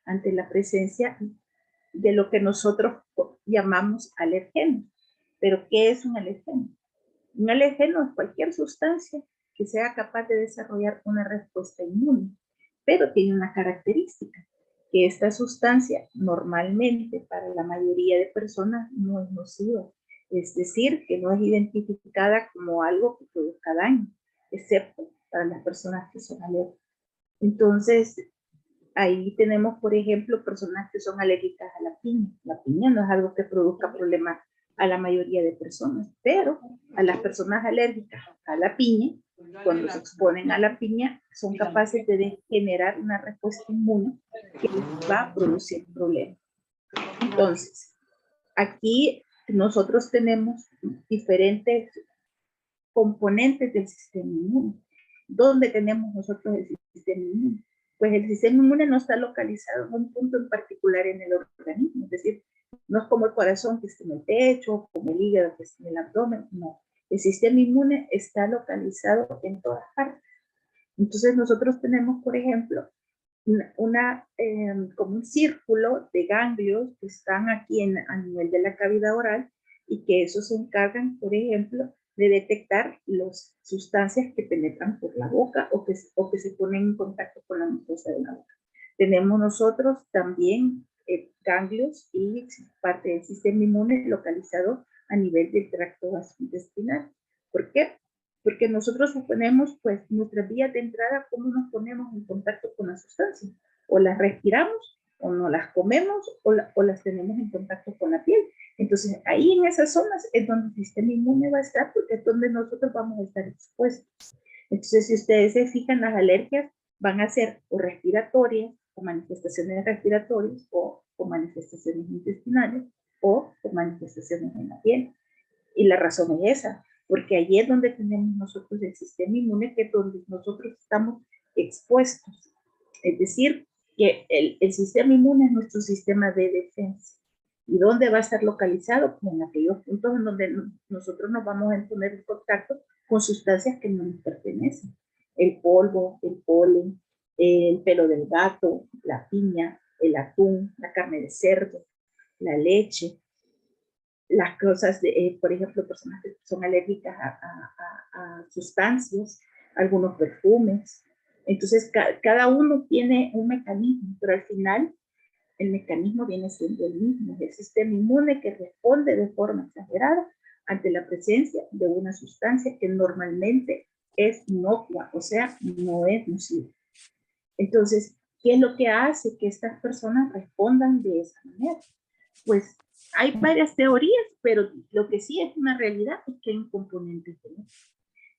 ante la presencia de lo que nosotros llamamos alergeno. ¿Pero qué es un alergeno? Un alergeno es cualquier sustancia que sea capaz de desarrollar una respuesta inmune, pero tiene una característica, que esta sustancia normalmente para la mayoría de personas no es nociva, es decir, que no es identificada como algo que produzca daño, excepto para las personas que son alérgicas. Entonces, ahí tenemos, por ejemplo, personas que son alérgicas a la piña. La piña no es algo que produzca problemas a la mayoría de personas, pero a las personas alérgicas a la piña, cuando se exponen a la piña, son capaces de generar una respuesta inmune que les va a producir problemas. Entonces, aquí nosotros tenemos diferentes componentes del sistema inmune. ¿Dónde tenemos nosotros el sistema inmune? Pues el sistema inmune no está localizado en un punto en particular en el organismo, es decir, no es como el corazón que está en el pecho, como el hígado que está en el abdomen, no. El sistema inmune está localizado en todas partes. Entonces nosotros tenemos, por ejemplo, como un círculo de ganglios que están aquí a nivel de la cavidad oral y que esos se encargan, por ejemplo, de detectar las sustancias que penetran por la boca o que se ponen en contacto con la mucosa de la boca. Tenemos nosotros también ganglios y parte del sistema inmune localizado a nivel del tracto gastrointestinal. ¿Por qué? Porque nosotros suponemos, pues, nuestras vías de entrada, cómo nos ponemos en contacto con las sustancias. O las respiramos, o no las comemos, o las tenemos en contacto con la piel. Entonces, ahí en esas zonas es donde el sistema inmune va a estar, porque es donde nosotros vamos a estar expuestos. Entonces, si ustedes se fijan, las alergias van a ser o respiratorias, o manifestaciones respiratorias, o manifestaciones intestinales, o manifestaciones en la piel. Y la razón es esa, porque allí es donde tenemos nosotros el sistema inmune, que es donde nosotros estamos expuestos. Es decir, que el sistema inmune es nuestro sistema de defensa. ¿Y dónde va a estar localizado? Pues en aquellos puntos en donde nosotros nos vamos a poner en contacto con sustancias que no nos pertenecen. El polvo, el polen, el pelo del gato, la piña, el atún, la carne de cerdo, la leche, las cosas, por ejemplo, personas que son alérgicas a sustancias, algunos perfumes. Entonces, cada uno tiene un mecanismo, pero al final el mecanismo viene siendo el mismo. Es el sistema inmune que responde de forma exagerada ante la presencia de una sustancia que normalmente es inocua, o sea, no es nociva. Entonces, ¿qué es lo que hace que estas personas respondan de esa manera? Pues hay varias teorías, pero lo que sí es una realidad es que hay un componente genético.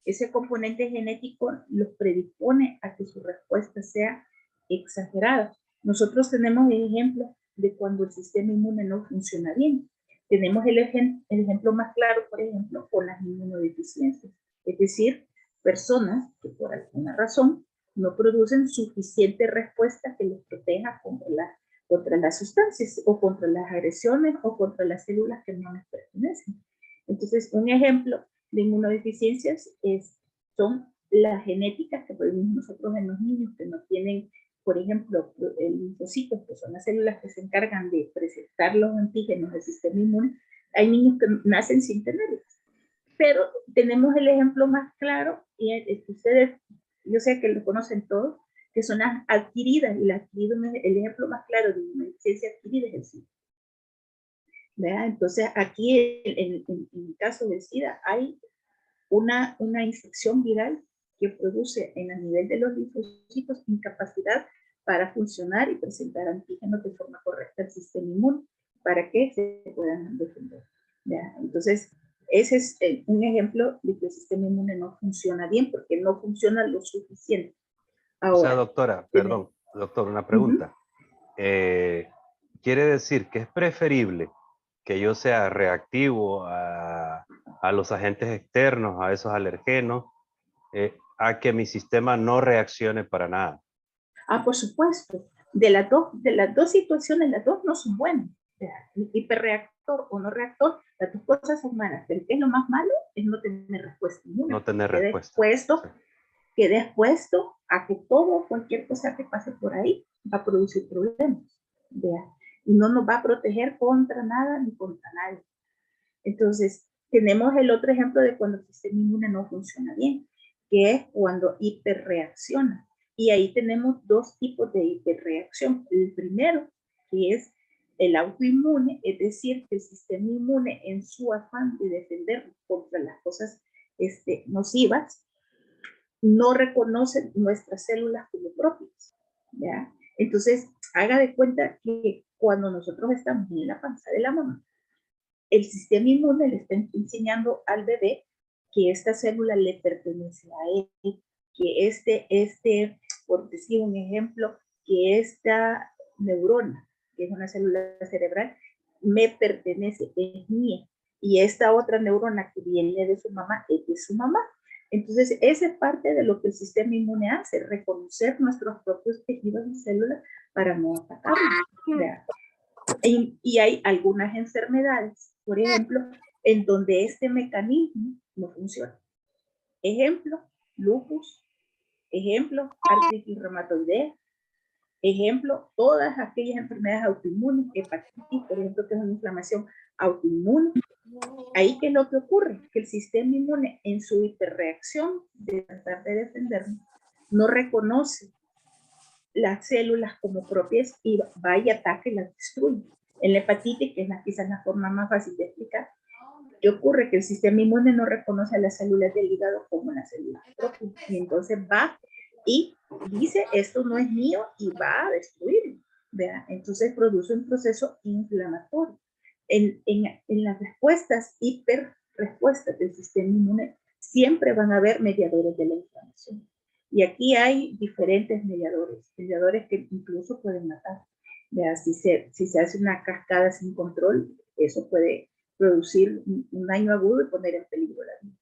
Ese componente genético los predispone a que su respuesta sea exagerada. Nosotros tenemos el ejemplo de cuando el sistema inmune no funciona bien. Tenemos el ejemplo más claro, por ejemplo, con las inmunodeficiencias. Es decir, personas que por alguna razón no producen suficiente respuesta que les proteja contra las sustancias o contra las agresiones o contra las células que no les pertenecen. Entonces, un ejemplo de inmunodeficiencias son las genéticas que podemos nosotros en los niños que no tienen, por ejemplo, el linfocitos, que son las células que se encargan de presentar los antígenos del sistema inmune. Hay niños que nacen sin tenerlos. Pero tenemos el ejemplo más claro, y ustedes, yo sé que lo conocen todos, que son las adquiridas, y las adquiridas, el ejemplo más claro de una deficiencia adquirida es el SIDA. ¿Verdad? Entonces, aquí en el caso del SIDA hay una infección viral que produce en el nivel de los linfocitos incapacidad para funcionar y presentar antígenos de forma correcta al sistema inmune para que se puedan defender. ¿Ya? Entonces, ese es un ejemplo de que el sistema inmune no funciona bien porque no funciona lo suficiente. Ahora, o sea, doctor, una pregunta. ¿Quiere decir que es preferible que yo sea reactivo a los agentes externos, a esos alergenos, a que mi sistema no reaccione para nada? Por supuesto. De las dos situaciones, las dos no son buenas. Hiperreactor o no reactor, las dos cosas son malas. Pero ¿qué es lo más malo? Es no tener respuesta inmune. No tener respuesta. Quede expuesto a que cualquier cosa que pase por ahí va a producir problemas, ¿vea? Y no nos va a proteger contra nada ni contra nadie. Entonces, tenemos el otro ejemplo de cuando el sistema inmune no funciona bien, que es cuando hiperreacciona. Y ahí tenemos dos tipos de hiperreacción. El primero, que es el autoinmune, es decir, que el sistema inmune en su afán de defendernos contra las cosas nocivas, no reconoce nuestras células como propias, ¿ya? Entonces, haga de cuenta que cuando nosotros estamos en la panza de la mamá, el sistema inmune le está enseñando al bebé que esta célula le pertenece a él, que por decir un ejemplo, que esta neurona, que es una célula cerebral, me pertenece, es mía, y esta otra neurona que viene de su mamá es de su mamá. Entonces, esa es parte de lo que el sistema inmune hace, reconocer nuestros propios tejidos y células para no atacarlos. Y hay algunas enfermedades, por ejemplo, en donde este mecanismo no funciona. Ejemplo, lupus. Ejemplo, artritis reumatoidea. Ejemplo, todas aquellas enfermedades autoinmunes, hepatitis, por ejemplo, que es una inflamación autoinmune. Ahí, ¿qué es lo que ocurre? Que el sistema inmune, en su hiperreacción de tratar de defendernos, no reconoce las células como propias y va y ataca y las destruye. En la hepatitis, que es quizás la forma más fácil de explicar, ¿qué ocurre? Que el sistema inmune no reconoce a las células del hígado como las células propias, y entonces va y dice, esto no es mío, y va a destruirlo, ¿verdad? Entonces produce un proceso inflamatorio. En las respuestas, hiperrespuestas del sistema inmune, siempre van a haber mediadores de la inflamación. Y aquí hay diferentes mediadores que incluso pueden matar. ¿Verdad? Si se hace una cascada sin control, eso puede producir un daño agudo y poner en peligro la vida.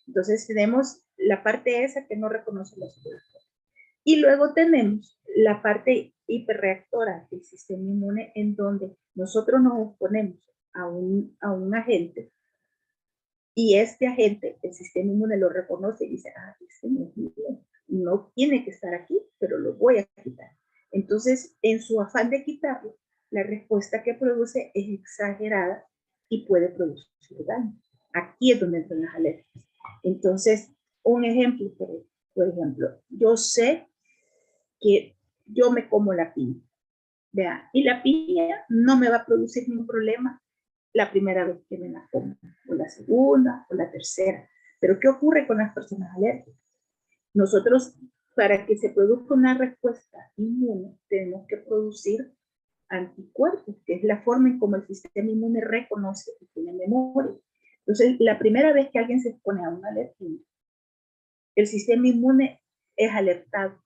Entonces tenemos la parte esa que no reconoce los productos. Y luego tenemos la parte hiperreactora del sistema inmune, en donde nosotros nos exponemos a un agente, y este agente, el sistema inmune lo reconoce y dice, este no es mío, no tiene que estar aquí, pero lo voy a quitar. Entonces, en su afán de quitarlo, la respuesta que produce es exagerada y puede producir daño. Aquí es donde entran las alergias. Entonces, un ejemplo, por ejemplo, yo sé que yo me como la piña, ¿vea? Y la piña no me va a producir ningún problema la primera vez que me la como, o la segunda, o la tercera. Pero ¿qué ocurre con las personas alérgicas? Nosotros, para que se produzca una respuesta inmune, tenemos que producir anticuerpos, que es la forma en cómo el sistema inmune reconoce y tiene memoria. Entonces, la primera vez que alguien se expone a una alergia, el sistema inmune es alertado.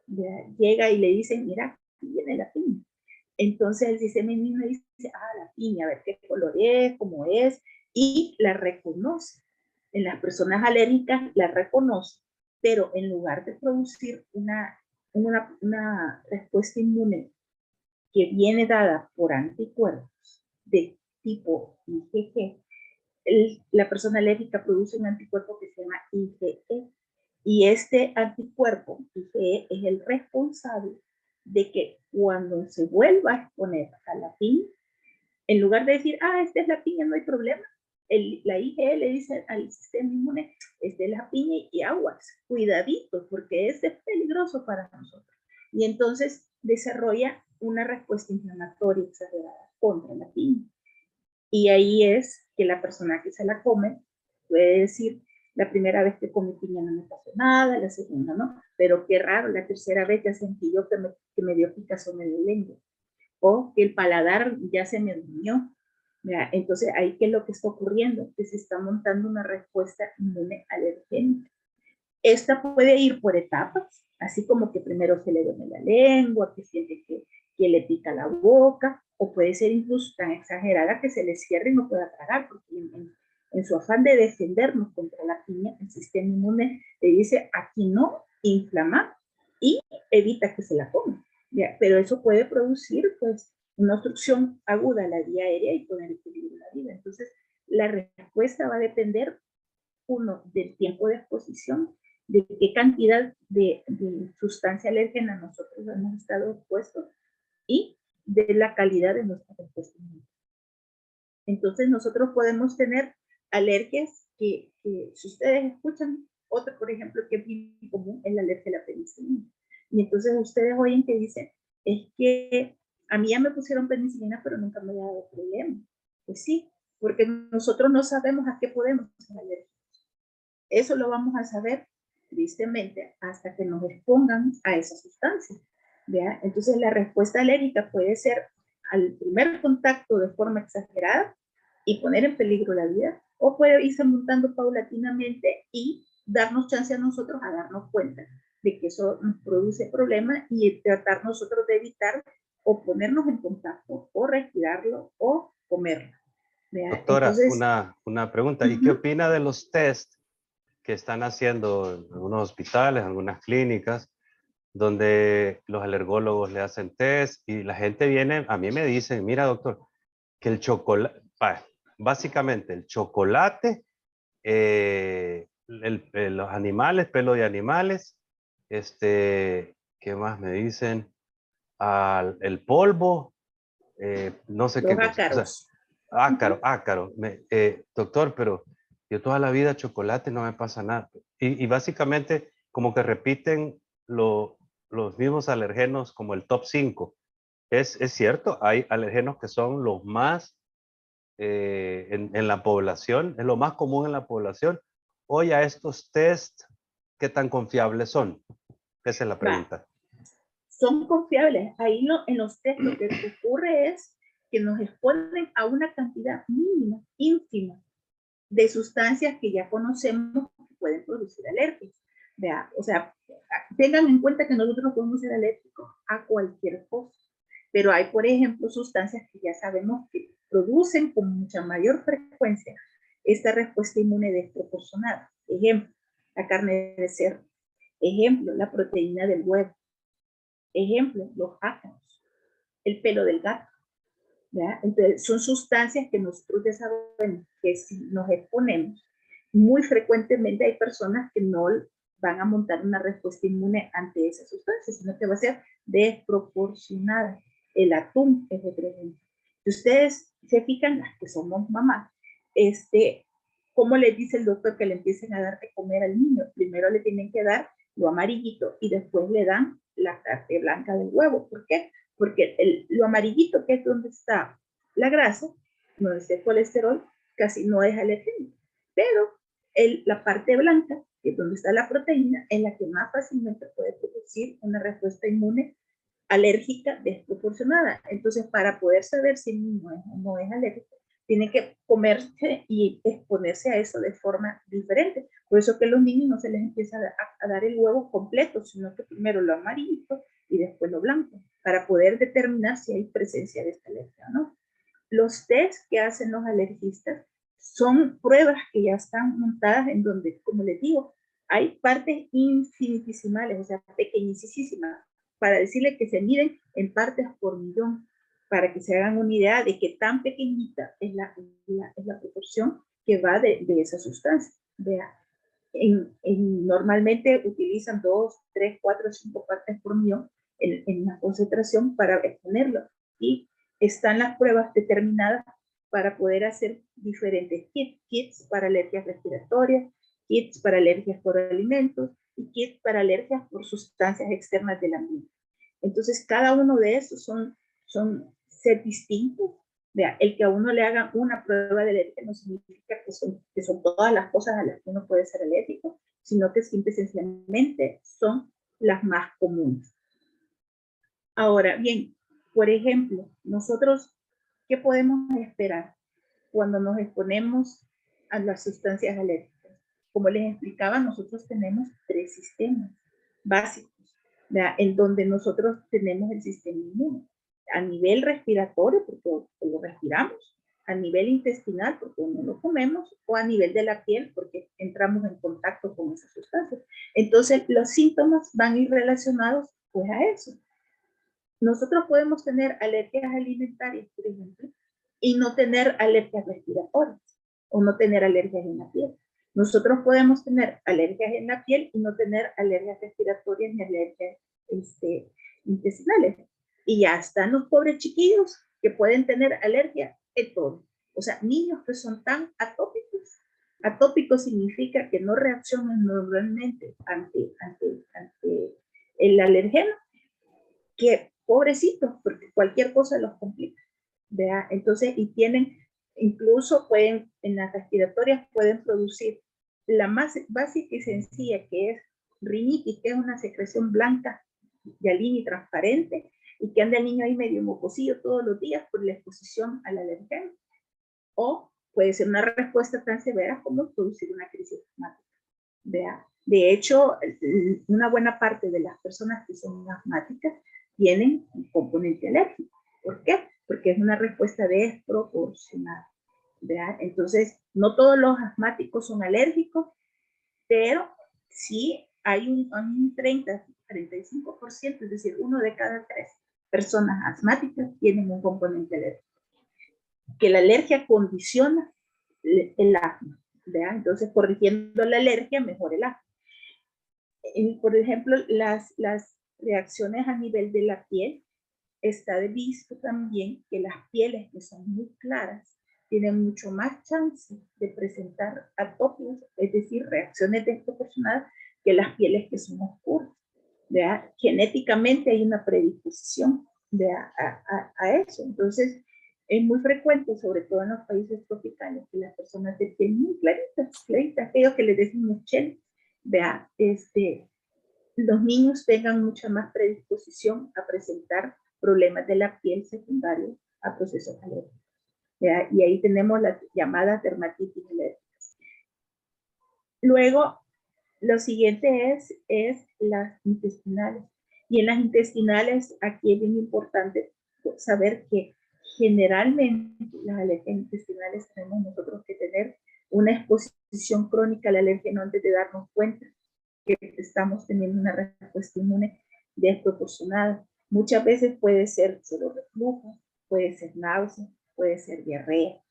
Llega y le dicen, mira, aquí viene la piña. Entonces el sistema inmune dice, la piña, a ver qué color es, cómo es, y la reconoce. En las personas alérgicas la reconoce, pero en lugar de producir una respuesta inmune que viene dada por anticuerpos de tipo IgG, la persona alérgica produce un anticuerpo que se llama IgE, y este anticuerpo IgE es el responsable de que cuando se vuelva a exponer a la piña, en lugar de decir, esta es la piña, no hay problema, la IgE le dice al sistema inmune, esta es la piña y aguas, cuidadito, porque es peligroso para nosotros. Y entonces desarrolla una respuesta inflamatoria exagerada contra la piña. Y ahí es que la persona que se la come puede decir, la primera vez que comí piña no me pasó nada, la segunda no, pero qué raro, la tercera vez ya sentí yo que me dio picazón en la lengua, o que el paladar ya se me durmió. Entonces, ahí qué es lo que está ocurriendo, que se está montando una respuesta inmune alergénica. Esta puede ir por etapas, así como que primero se le duele la lengua, que siente que le pica la boca, o puede ser incluso tan exagerada que se le cierre y no pueda tragar, porque en su afán de defendernos contra la piña, el sistema inmune le dice, aquí no, inflama, y evita que se la coma. ¿Ya? Pero eso puede producir, pues, una obstrucción aguda a la vía aérea y poner en peligro la vida. Entonces, la respuesta va a depender, uno, del tiempo de exposición, de qué cantidad de sustancia alérgena nosotros hemos estado expuestos y de la calidad de nuestra respuesta inmune. Entonces nosotros podemos tener alergias que si ustedes escuchan, otra por ejemplo que es muy común es la alergia a la penicilina. Y entonces ustedes oyen que dicen, es que a mí ya me pusieron penicilina pero nunca me ha dado problema. Pues sí, porque nosotros no sabemos a qué podemos ser alérgicos. Eso lo vamos a saber tristemente hasta que nos expongan a esa sustancia. ¿Vea? Entonces la respuesta alérgica puede ser al primer contacto de forma exagerada y poner en peligro la vida, o puede irse montando paulatinamente y darnos chance a nosotros a darnos cuenta de que eso nos produce problemas y tratar nosotros de evitar o ponernos en contacto o respirarlo o comerlo. ¿Vea? Doctora, Entonces, una pregunta. ¿Y qué opina de los test que están haciendo en algunos hospitales, en algunas clínicas, donde los alergólogos le hacen test y la gente viene, a mí me dicen, mira doctor, que el chocolate, básicamente el chocolate, los animales, pelo de animales, ¿qué más me dicen? El polvo, no sé qué los cosa. O sea, ácaros. ácaro. Doctor, pero yo toda la vida chocolate no me pasa nada. Y básicamente como que repiten los mismos alergenos como el top 5. Es cierto, hay alergenos que son los más en la población, es lo más común en la población. Hoy a estos test, ¿qué tan confiables son? Esa es la Va, pregunta. son confiables. Ahí no, en los test lo que ocurre es que nos exponen a una cantidad mínima, ínfima, de sustancias que ya conocemos que pueden producir alergias. Vea, o sea, tengan en cuenta que nosotros podemos ser alérgicos a cualquier cosa, pero hay, por ejemplo, sustancias que ya sabemos que producen con mucha mayor frecuencia esta respuesta inmune desproporcionada. Ejemplo, la carne de cerdo. Ejemplo, la proteína del huevo. Ejemplo, los ácaros, el pelo del gato. ¿Ya? Entonces, son sustancias que nosotros ya sabemos que si nos exponemos, muy frecuentemente hay personas que no van a montar una respuesta inmune ante esas sustancias, sino que va a ser desproporcionada. El atún es otro ejemplo. Si ustedes se fijan, las que somos mamás, ¿cómo les dice el doctor que le empiecen a dar de comer al niño? Primero le tienen que dar lo amarillito y después le dan la parte blanca del huevo. ¿Por qué? Porque lo amarillito, que es donde está la grasa, donde está el colesterol, casi no es alergénico. Pero la parte blanca, que es donde está la proteína, es la que más fácilmente puede producir una respuesta inmune alérgica desproporcionada. Entonces, para poder saber si el niño es o no es alérgico, tiene que comerse y exponerse a eso de forma diferente. Por eso que a los niños no se les empieza a dar el huevo completo, sino que primero lo amarillito y después lo blanco, para poder determinar si hay presencia de esta alergia o no. Los test que hacen los alergistas son pruebas que ya están montadas en donde, como les digo, hay partes infinitesimales, o sea, pequeñísimas, para decirle que se miden en partes por millón, para que se hagan una idea de qué tan pequeñita es la proporción que va de esa sustancia. Vea, normalmente utilizan 2, 3, 4, 5 partes por millón en la concentración para exponerlo. Y están las pruebas determinadas para poder hacer diferentes kits para alergias respiratorias, kits para alergias por alimentos y kits para alergias por sustancias externas del ambiente. Entonces, cada uno de esos son set distintos. Vea, el que a uno le hagan una prueba de alergia no significa que son todas las cosas a las que uno puede ser alérgico, sino que simple y sencillamente son las más comunes. Ahora bien, por ejemplo, nosotros, ¿qué podemos esperar cuando nos exponemos a las sustancias alérgicas? Como les explicaba, nosotros tenemos 3 sistemas básicos, ¿verdad? En donde nosotros tenemos el sistema inmune. A nivel respiratorio, porque lo respiramos, a nivel intestinal, porque no lo comemos, o a nivel de la piel, porque entramos en contacto con esas sustancias. Entonces, los síntomas van a ir relacionados pues a eso. Nosotros podemos tener alergias alimentarias, por ejemplo, y no tener alergias respiratorias o no tener alergias en la piel. Nosotros podemos tener alergias en la piel y no tener alergias respiratorias ni alergias intestinales. Y ya están los pobres chiquillos que pueden tener alergia en todo. O sea, niños que son tan atópicos. Atópico significa que no reaccionan normalmente ante el alergeno, que pobrecitos, porque cualquier cosa los complica. ¿Vea? Entonces, y tienen, incluso pueden, en las respiratorias pueden producir la más básica y sencilla, que es rinitis, que es una secreción blanca, hialina y transparente, y que anda el niño ahí medio mocosillo todos los días por la exposición al alergeno. O puede ser una respuesta tan severa como producir una crisis asmática. ¿Vea? De hecho, una buena parte de las personas que son asmáticas tienen un componente alérgico. ¿Por qué? Porque es una respuesta desproporcionada. ¿Vea? Entonces, no todos los asmáticos son alérgicos, pero sí hay un 35%, es decir, 1 de cada 3 personas asmáticas tienen un componente alérgico. Que la alergia condiciona el asma. ¿Vea? Entonces, corrigiendo la alergia, mejora el asma. Por ejemplo, las reacciones a nivel de la piel, está visto también que las pieles que son muy claras tienen mucho más chance de presentar atopias, es decir, reacciones desproporcionadas, que las pieles que son oscuras. ¿Vea? Genéticamente hay una predisposición a eso. Entonces, es muy frecuente, sobre todo en los países tropicales, que las personas de piel muy claritas, aquellos que les decimos chel, vea, los niños tengan mucha más predisposición a presentar problemas de la piel secundarios a procesos alérgicos. ¿Vea? Y ahí tenemos las llamadas dermatitis alérgicas. Luego, lo siguiente es las intestinales. Y en las intestinales, aquí es bien importante saber que generalmente las alergias intestinales tenemos nosotros que tener una exposición crónica al alérgeno antes de darnos cuenta que estamos teniendo una respuesta inmune desproporcionada. Muchas veces puede ser solo reflujo, puede ser náusea, puede ser diarrea.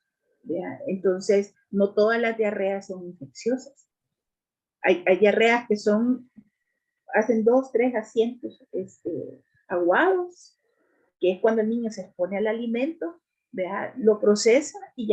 ¿Vea? Entonces, no todas las diarreas son infecciosas. Hay diarreas que hacen 2, 3 asientos aguados, que es cuando el niño se expone al alimento, ¿vea? Lo procesa y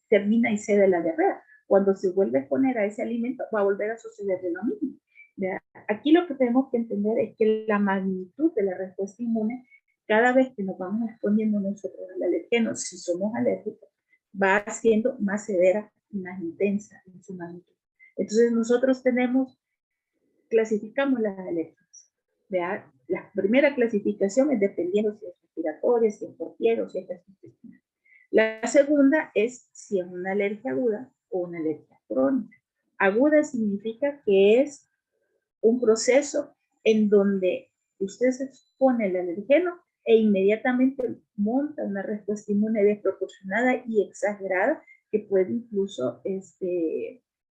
termina y cede la diarrea. Cuando se vuelve a exponer a ese alimento, va a volver a suceder lo mismo. ¿Vea? Aquí lo que tenemos que entender es que la magnitud de la respuesta inmune, cada vez que nos vamos exponiendo nosotros al alergeno, si somos alérgicos, va siendo más severa y más intensa en su magnitud. Entonces nosotros clasificamos las alergias. ¿Vea? La primera clasificación es dependiendo si es respiratoria, si es por piel o si es intestinal. La segunda es si es una alergia aguda o una alergia crónica. Aguda significa que es un proceso en donde usted se expone al alergeno e inmediatamente monta una respuesta inmune desproporcionada y exagerada que puede incluso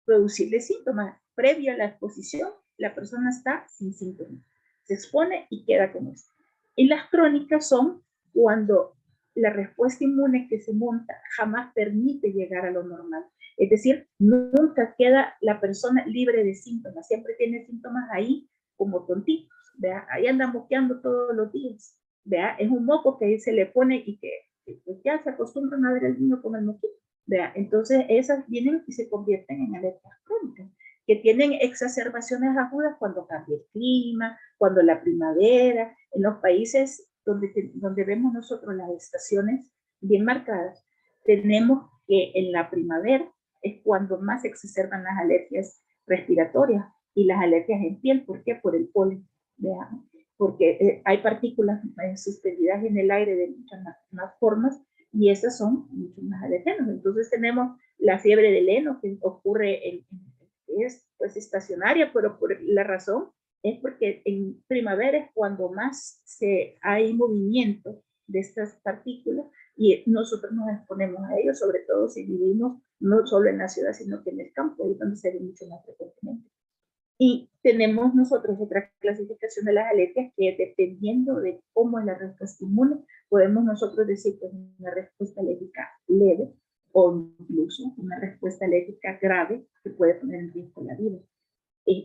producirle síntomas. Previo a la exposición, la persona está sin síntomas. Se expone y queda con eso. Y las crónicas son cuando la respuesta inmune que se monta jamás permite llegar a lo normal. Es decir, nunca queda la persona libre de síntomas. Siempre tiene síntomas ahí como tontitos. ¿Vea? Ahí anda moqueando todos los días. ¿Vea? Es un moco que se le pone y que pues ya se acostumbran a ver al niño con el moquito. ¿Vea? Entonces esas vienen y se convierten en alergias crónicas, que tienen exacerbaciones agudas cuando cambia el clima, cuando la primavera, en los países donde vemos nosotros las estaciones bien marcadas, tenemos que en la primavera es cuando más se exacerban las alergias respiratorias y las alergias en piel. ¿Por qué? Por el polen. ¿Vea? Porque hay partículas suspendidas en el aire de muchas más formas y esas son muchos más alergenos. Entonces tenemos la fiebre del heno que ocurre es pues estacionaria, pero por la razón es porque en primavera es cuando más hay movimiento de estas partículas y nosotros nos exponemos a ellos, sobre todo si vivimos no solo en la ciudad, sino que en el campo, es donde se ve mucho más frecuentemente. Y tenemos nosotros otra clasificación de las alergias que dependiendo de cómo es la respuesta inmune, podemos nosotros decir que es una respuesta alérgica leve o incluso una respuesta alérgica grave que puede poner en riesgo la vida.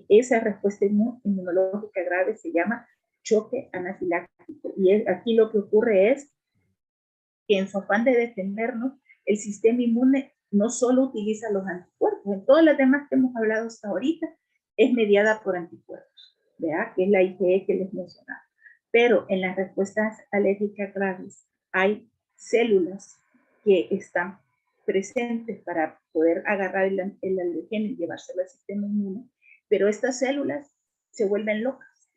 Esa respuesta inmunológica grave se llama choque anafiláctico. Y aquí lo que ocurre es que en su afán de defendernos, el sistema inmune no solo utiliza los anticuerpos, en todas las demás que hemos hablado hasta ahorita, es mediada por anticuerpos, ¿verdad? Que es la IgE que les mencionaba. Pero en las respuestas alérgicas graves hay células que están presentes para poder agarrar el alergeno y llevárselo al sistema inmune, pero estas células se vuelven locas,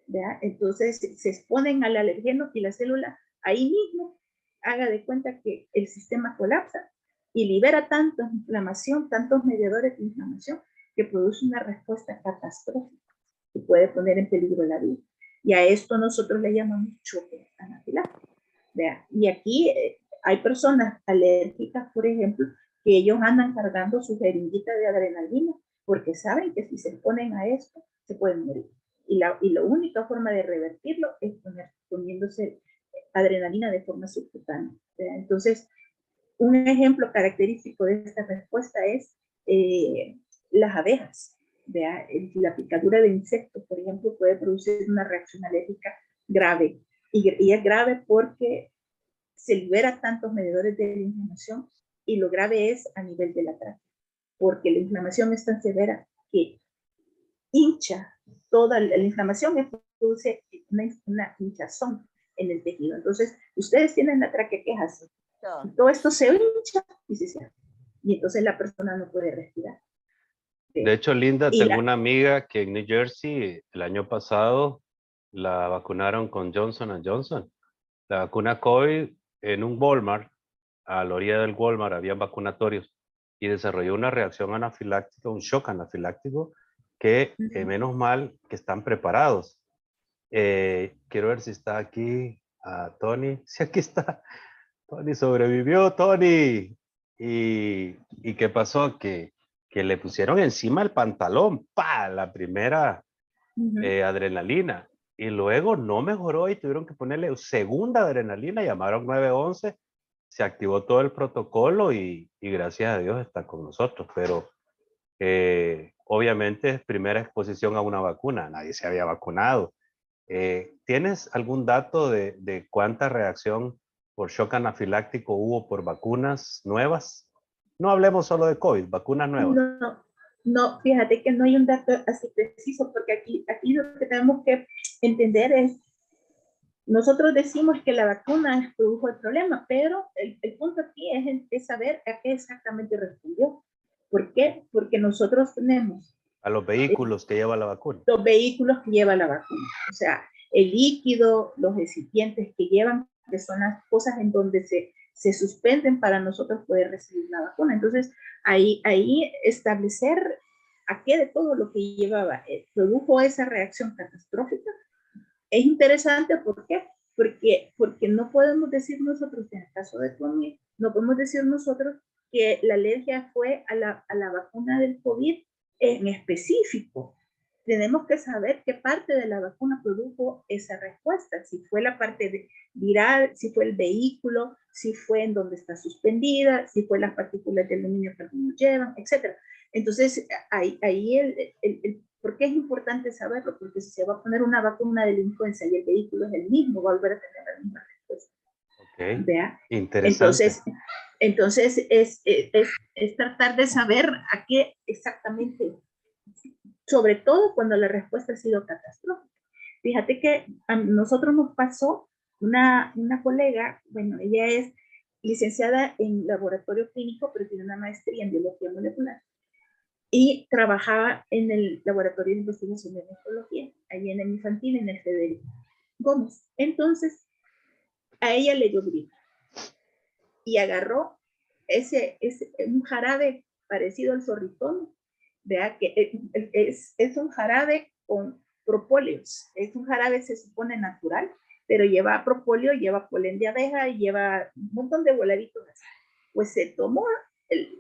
¿verdad? Entonces se exponen al alergeno y la célula ahí mismo haga de cuenta que el sistema colapsa y libera tanta inflamación, tantos mediadores de inflamación, que produce una respuesta catastrófica que puede poner en peligro la vida. Y a esto nosotros le llamamos choque anafiláctico. Y aquí hay personas alérgicas, por ejemplo, que ellos andan cargando su jeringuita de adrenalina porque saben que si se exponen a esto, se pueden morir. Y la única forma de revertirlo es poniéndose adrenalina de forma subcutánea. Entonces, un ejemplo característico de esta respuesta es las abejas. La picadura de insectos, por ejemplo, puede producir una reacción alérgica grave. Y es grave porque se libera tantos medidores de la inflamación y lo grave es a nivel de la tráquea, porque la inflamación es tan severa que hincha toda la inflamación y produce una hinchazón en el tejido. Entonces, ustedes tienen la tráquea que es así. Y todo esto se hincha y se cierra. Y entonces la persona no puede respirar. De hecho, Linda, tengo una amiga que en New Jersey el año pasado la vacunaron con Johnson & Johnson. La vacuna COVID en un Walmart, a la orilla del Walmart había vacunatorios y desarrolló una reacción anafiláctica, un shock anafiláctico que menos mal que están preparados. Quiero ver si está aquí Tony. Sí, aquí está. Tony sobrevivió, Tony. ¿Y qué pasó? Que le pusieron encima el pantalón, ¡pa! La primera adrenalina. Y luego no mejoró y tuvieron que ponerle segunda adrenalina, llamaron 911, se activó todo el protocolo y gracias a Dios está con nosotros. Pero obviamente es primera exposición a una vacuna, nadie se había vacunado. ¿Tienes algún dato de cuánta reacción por shock anafiláctico hubo por vacunas nuevas? No hablemos solo de COVID, vacunas nuevas. No, fíjate que no hay un dato así preciso, porque aquí lo que tenemos que entender es, nosotros decimos que la vacuna produjo el problema, pero el punto aquí es saber a qué exactamente respondió. ¿Por qué? Porque nosotros tenemos a los vehículos que lleva la vacuna. Los vehículos que lleva la vacuna. O sea, el líquido, los recipientes que llevan, que son las cosas en donde se suspenden para nosotros poder recibir la vacuna. Entonces, ahí establecer a qué de todo lo que llevaba produjo esa reacción catastrófica es interesante. ¿Por qué? Porque no podemos decir nosotros, en el caso de COVID, no podemos decir nosotros que la alergia fue a la vacuna del COVID en específico. Tenemos que saber qué parte de la vacuna produjo esa respuesta, si fue la parte viral, si fue el vehículo, si fue en donde está suspendida, si fue las partículas de aluminio que algunos llevan, etc. Entonces, ahí ¿por qué es importante saberlo? Porque si se va a poner una vacuna de la influenza y el vehículo es el mismo, va a volver a tener la misma respuesta. Ok, ¿Vea? interesante. Entonces es tratar de saber a qué exactamente, sobre todo cuando la respuesta ha sido catastrófica. Fíjate que a nosotros nos pasó una colega, bueno, ella es licenciada en laboratorio clínico, pero tiene una maestría en biología molecular y trabajaba en el laboratorio de investigación de nefrología, allí en el infantil, en el Federico Gómez. Entonces, a ella le dio gripe y agarró un jarabe parecido al zorritón, vea que es un jarabe con propóleos, es un jarabe, se supone natural, pero lleva propóleo, lleva polen de abeja y lleva un montón de voladitos así. Pues se tomó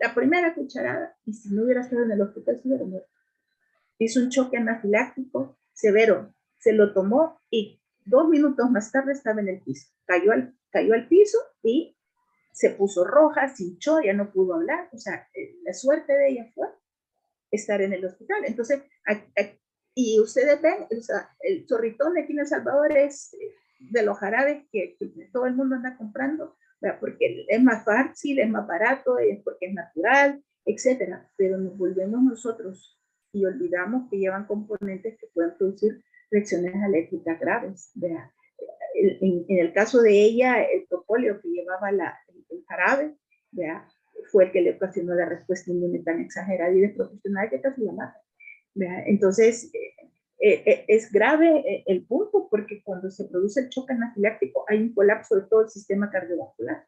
la primera cucharada y si no hubiera estado en el hospital se hubiera muerto. Hizo un choque anafiláctico severo, se lo tomó y 2 minutos más tarde estaba en el piso, cayó al piso y se puso roja, se hinchó, ya no pudo hablar. O sea, la suerte de ella fue estar en el hospital. Entonces, y ustedes ven, o sea, el chorritón de aquí en El Salvador es de los jarabes que todo el mundo anda comprando, ¿verdad? Porque es más fácil, es más barato, es porque es natural, etcétera. Pero nos volvemos nosotros y olvidamos que llevan componentes que pueden producir reacciones alérgicas graves, ¿verdad? En el caso de ella, el propóleo que llevaba el jarabe, ¿verdad? Fue el que le ocasionó la respuesta inmune tan exagerada y desproporcionada que casi la mata. ¿Verdad? Entonces, es grave el punto porque cuando se produce el choque anafiláctico hay un colapso de todo el sistema cardiovascular.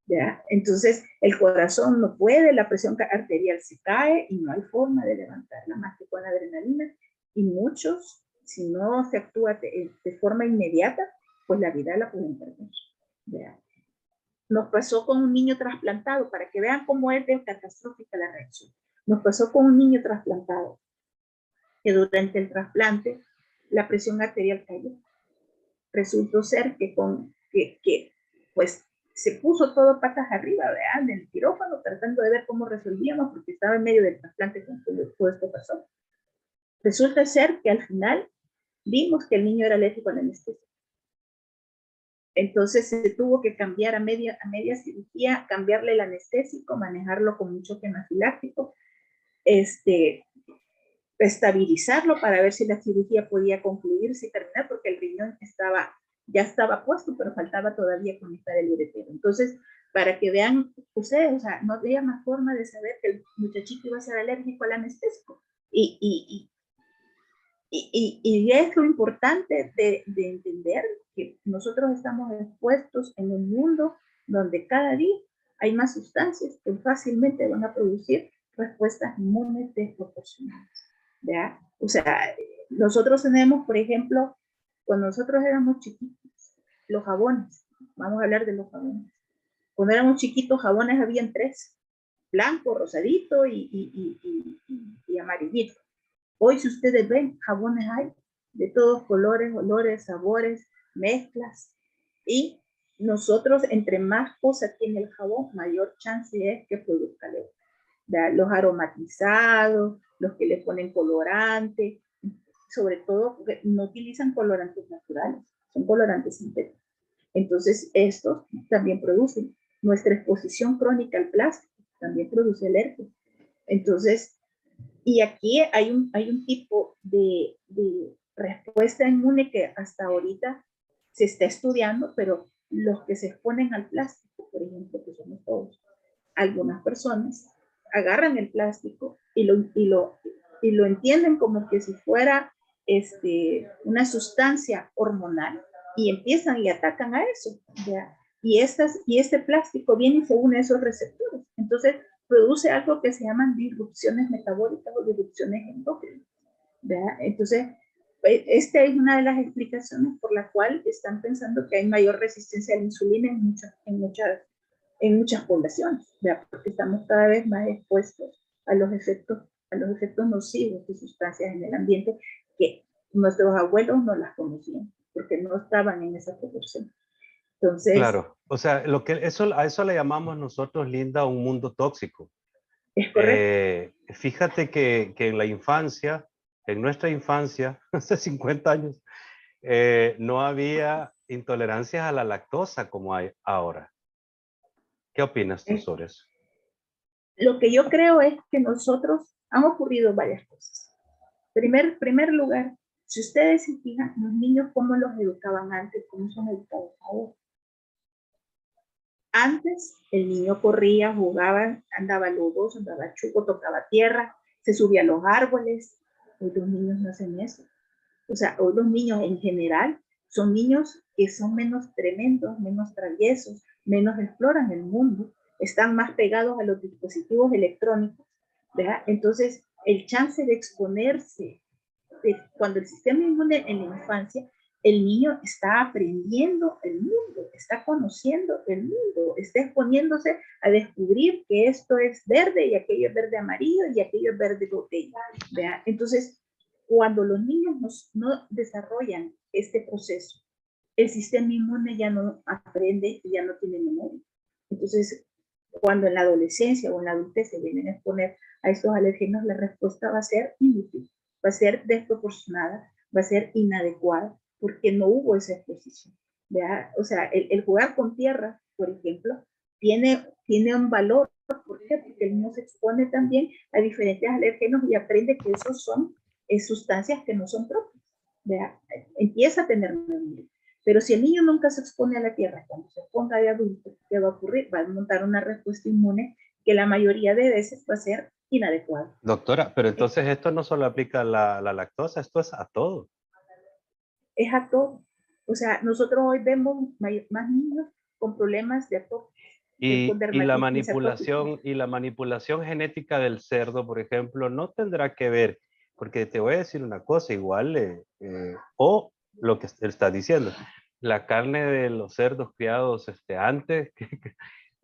¿Verdad? Entonces, el corazón no puede, la presión arterial se cae y no hay forma de levantarla más que con adrenalina. Y muchos, si no se actúa de forma inmediata, pues la vida la pueden perder. ¿Verdad? Nos pasó con un niño trasplantado, para que vean cómo es de catastrófica la reacción. Nos pasó con un niño trasplantado, que durante el trasplante la presión arterial cayó. Resultó ser que pues se puso todo patas arriba, ¿verdad? Del quirófano, tratando de ver cómo resolvíamos, porque estaba en medio del trasplante cuando todo esto pasó. Resulta ser que al final vimos que el niño era alérgico a la anestesia. Entonces se tuvo que cambiar a media cirugía, cambiarle el anestésico, manejarlo con un choque anafiláctico, estabilizarlo para ver si la cirugía podía concluirse y terminar, porque el riñón ya estaba puesto, pero faltaba todavía conectar el uretero. Entonces, para que vean ustedes, o sea, no había más forma de saber que el muchachito iba a ser alérgico al anestésico. Y es lo importante de entender que nosotros estamos expuestos en un mundo donde cada día hay más sustancias que fácilmente van a producir respuestas inmunes desproporcionadas. ¿Ya? O sea, nosotros tenemos, por ejemplo, cuando nosotros éramos chiquitos, los jabones, vamos a hablar de los jabones. Cuando éramos chiquitos, jabones habían 3, blanco, rosadito y amarillito. Hoy, si ustedes ven, jabones hay de todos colores, olores, sabores, mezclas. Y nosotros, entre más cosas tiene el jabón, mayor chance es que produzca alergia. Los aromatizados, los que le ponen colorante, sobre todo porque no utilizan colorantes naturales, son colorantes sintéticos. Entonces, estos también producen. Nuestra exposición crónica al plástico también produce alergia. Entonces, y aquí hay un tipo de respuesta inmune que hasta ahorita se está estudiando, pero los que se exponen al plástico, por ejemplo, que somos todos, algunas personas agarran el plástico y lo entienden como que si fuera una sustancia hormonal y empiezan y atacan a eso, ¿ya? Y este plástico viene y se une a esos receptores. Entonces, produce algo que se llaman disrupciones metabólicas o disrupciones endócrinas. ¿Verdad? Entonces, esta es una de las explicaciones por la cual están pensando que hay mayor resistencia a la insulina en muchas poblaciones, ¿verdad? Porque estamos cada vez más expuestos a los efectos nocivos de sustancias en el ambiente que nuestros abuelos no las conocían, porque no estaban en esa proporción. Entonces, claro, o sea, a eso le llamamos nosotros, Linda, un mundo tóxico. es correcto. Fíjate que en la infancia, en nuestra infancia, hace 50 años, no había intolerancias a la lactosa como hay ahora. ¿Qué opinas tú sobre eso? Lo que yo creo es que nosotros han ocurrido varias cosas. Primer lugar, si ustedes se fijan, los niños cómo los educaban antes, cómo son educados ahora. Antes el niño corría, jugaba, andaba lodoso, andaba chuco, tocaba tierra, se subía a los árboles. Hoy los niños no hacen eso. O sea, hoy los niños en general son niños que son menos tremendos, menos traviesos, menos exploran el mundo, están más pegados a los dispositivos electrónicos, ¿verdad? Entonces, el chance de exponerse, cuando el sistema inmune en la infancia, el niño está aprendiendo el mundo, está conociendo el mundo, está exponiéndose a descubrir que esto es verde y aquello es verde amarillo y aquello es verde botella, ¿verdad? Entonces, cuando los niños no desarrollan este proceso, el sistema inmune ya no aprende y ya no tiene memoria. Entonces, cuando en la adolescencia o en la adultez se vienen a exponer a estos alérgenos, la respuesta va a ser inútil, va a ser desproporcionada, va a ser inadecuada, porque no hubo esa exposición. ¿Verdad? O sea, el jugar con tierra, por ejemplo, tiene un valor. ¿Por qué? Porque el niño se expone también a diferentes alérgenos y aprende que esos son sustancias que no son propias. ¿Verdad? Empieza a tener memoria. Pero si el niño nunca se expone a la tierra, cuando se ponga de adulto, ¿qué va a ocurrir? Va a montar una respuesta inmune que la mayoría de veces va a ser inadecuada. Doctora, pero entonces esto no solo aplica a la lactosa, esto es a todo. Es a todo. O sea, nosotros hoy vemos más niños con problemas de atópico, con Y dermatitis atópica. la manipulación genética del cerdo, por ejemplo, no tendrá que ver, porque te voy a decir una cosa, igual, o lo que estás diciendo, la carne de los cerdos criados antes, que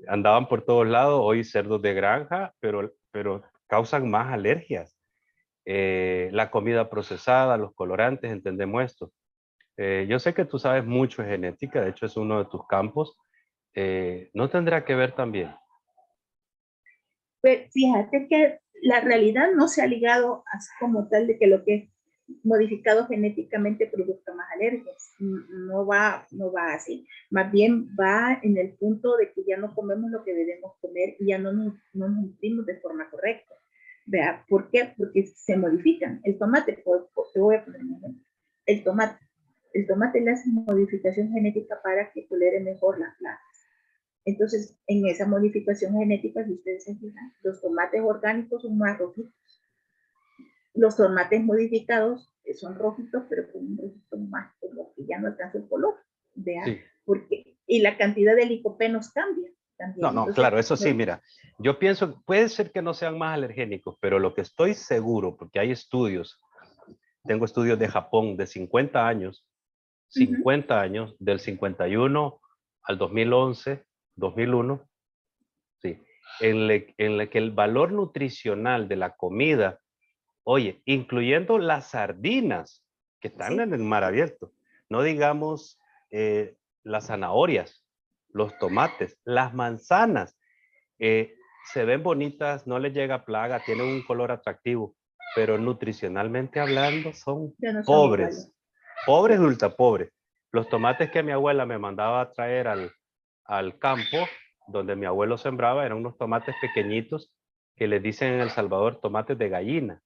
andaban por todos lados, hoy cerdos de granja, pero causan más alergias. La comida procesada, los colorantes, entendemos esto. Yo sé que tú sabes mucho de genética, de hecho es uno de tus campos. ¿No tendrá que ver también? Pues fíjate que la realidad no se ha ligado así como tal de que lo que es modificado genéticamente produzca más alergias. No va así. Más bien va en el punto de que ya no comemos lo que debemos comer y ya no nos nutrimos de forma correcta. Vea, ¿por qué? Porque se modifican. El tomate, te voy a poner un ejemplo. El tomate. El tomate le hace modificación genética para que tolere mejor las plagas. Entonces, en esa modificación genética, si ustedes se fijan, los tomates orgánicos son más rojitos. Los tomates modificados son rojitos, pero con un rojito más como que ya no alcanza el color. Vean, Sí. porque, y la cantidad de licopenos cambia también. No, Entonces, claro, eso sí, no, mira, yo pienso, puede ser que no sean más alergénicos, pero lo que estoy seguro, porque hay estudios, tengo estudios de Japón de 50 años, uh-huh. 50 años, del 51 al 2011, 2001, sí, en la que el valor nutricional de la comida, oye, incluyendo las sardinas que están Sí. en el mar abierto, no digamos las zanahorias, los tomates, las manzanas, eh, se ven bonitas, no les llega plaga, tienen un color atractivo, pero nutricionalmente hablando son Ya no son iguales. pobres, pobres, Sí. ultra pobres. Los tomates que mi abuela me mandaba a traer al campo, donde mi abuelo sembraba, eran unos tomates pequeñitos que les dicen en El Salvador tomates de gallina.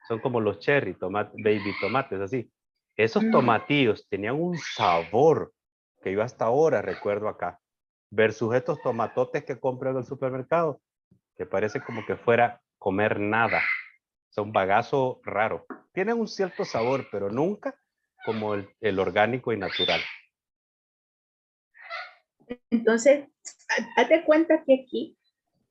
Son como los cherry, baby tomates, así. Esos Uh-huh. tomatillos tenían un sabor que yo hasta ahora recuerdo acá, versus estos tomatotes que compro en el supermercado, que parece como que fuera comer nada. Son bagazo raro. Tienen un cierto sabor, pero nunca como el orgánico y natural. Entonces, hazte cuenta que aquí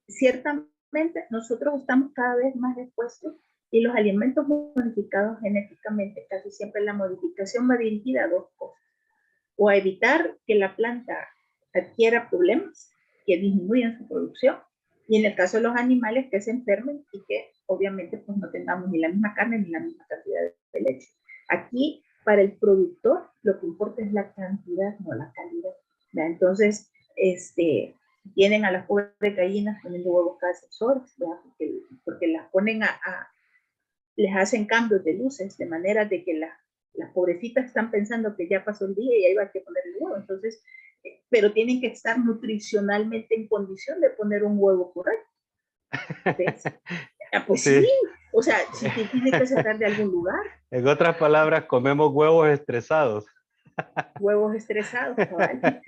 ciertamente nosotros estamos cada vez más expuestos y los alimentos modificados genéticamente, casi siempre la modificación va dirigida a dos cosas, o a evitar que la planta adquiera problemas que disminuyan su producción, y en el caso de los animales que se enfermen y que obviamente pues no tengamos ni la misma carne ni la misma cantidad de leche. Aquí para el productor lo que importa es la cantidad, no la calidad. ¿Verdad? Entonces, tienen a las pobres gallinas poniendo huevos cada 6 horas, porque las ponen les hacen cambios de luces, de manera de que las pobrecitas están pensando que ya pasó el día y ahí va a que poner el huevo. Entonces, pero tienen que estar nutricionalmente en condición de poner un huevo correcto. ¿Ves? Ah, pues sí, Sí. o sea, si te tiene que sacar de algún lugar, En otras palabras, comemos huevos estresados. huevos estresados, cabal.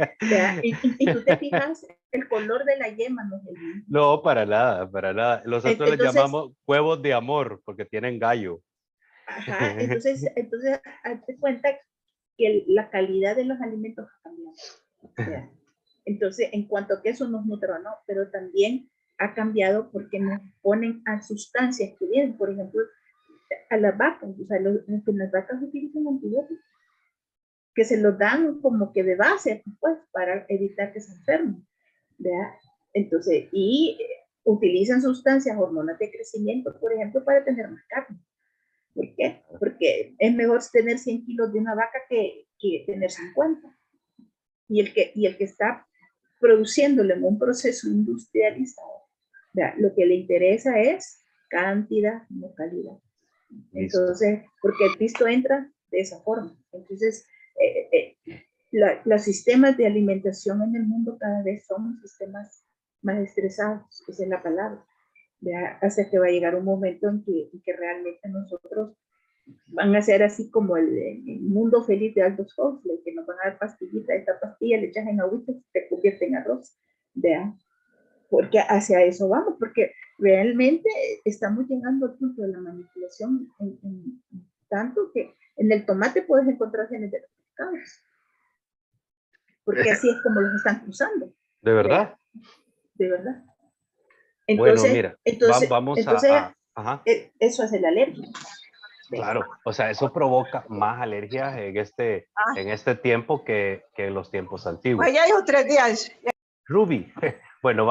Y tú te fijas, el color de la yema no es el mismo. No, para nada, para nada. Nosotros les Entonces, llamamos huevos de amor porque tienen gallo. ajá, entonces hazte cuenta que la calidad de los alimentos ha cambiado. ¿Verdad? Entonces, en cuanto a que eso nos nutre o no, pero también ha cambiado porque nos ponen a sustancias que vienen, por ejemplo, a las vacas, o sea, las vacas utilizan antibióticos que se los dan como que de base, pues, para evitar que se enfermen, ¿verdad? Entonces, y utilizan sustancias, hormonas de crecimiento, por ejemplo, para tener más carne. ¿Por qué? Porque es mejor tener 100 kilos de una vaca que tener 50. Y el que está produciéndolo en un proceso industrializado, ¿verdad? Lo que le interesa es cantidad, no calidad. Listo. Entonces, porque el pisto entra de esa forma. Entonces, los sistemas de alimentación en el mundo cada vez son sistemas más estresados, esa es la palabra. ¿Verdad? Hasta que va a llegar un momento en que realmente nosotros van a ser así como el mundo feliz de Aldous Huxley, que nos van a dar pastillita, esta pastilla le echas en agüita y se convierte en arroz. ¿Verdad? Porque hacia eso vamos, porque realmente estamos llegando al punto de la manipulación en tanto que en el tomate puedes encontrar genes de los pescados, porque así es como los están cruzando. ¿De verdad? De verdad. Bueno, Entonces, mira, vamos ajá. Eso hace la alergia. Claro, o sea, eso provoca más alergias en este tiempo que en los tiempos antiguos. Pues ya llevo 3 días. Ruby, bueno,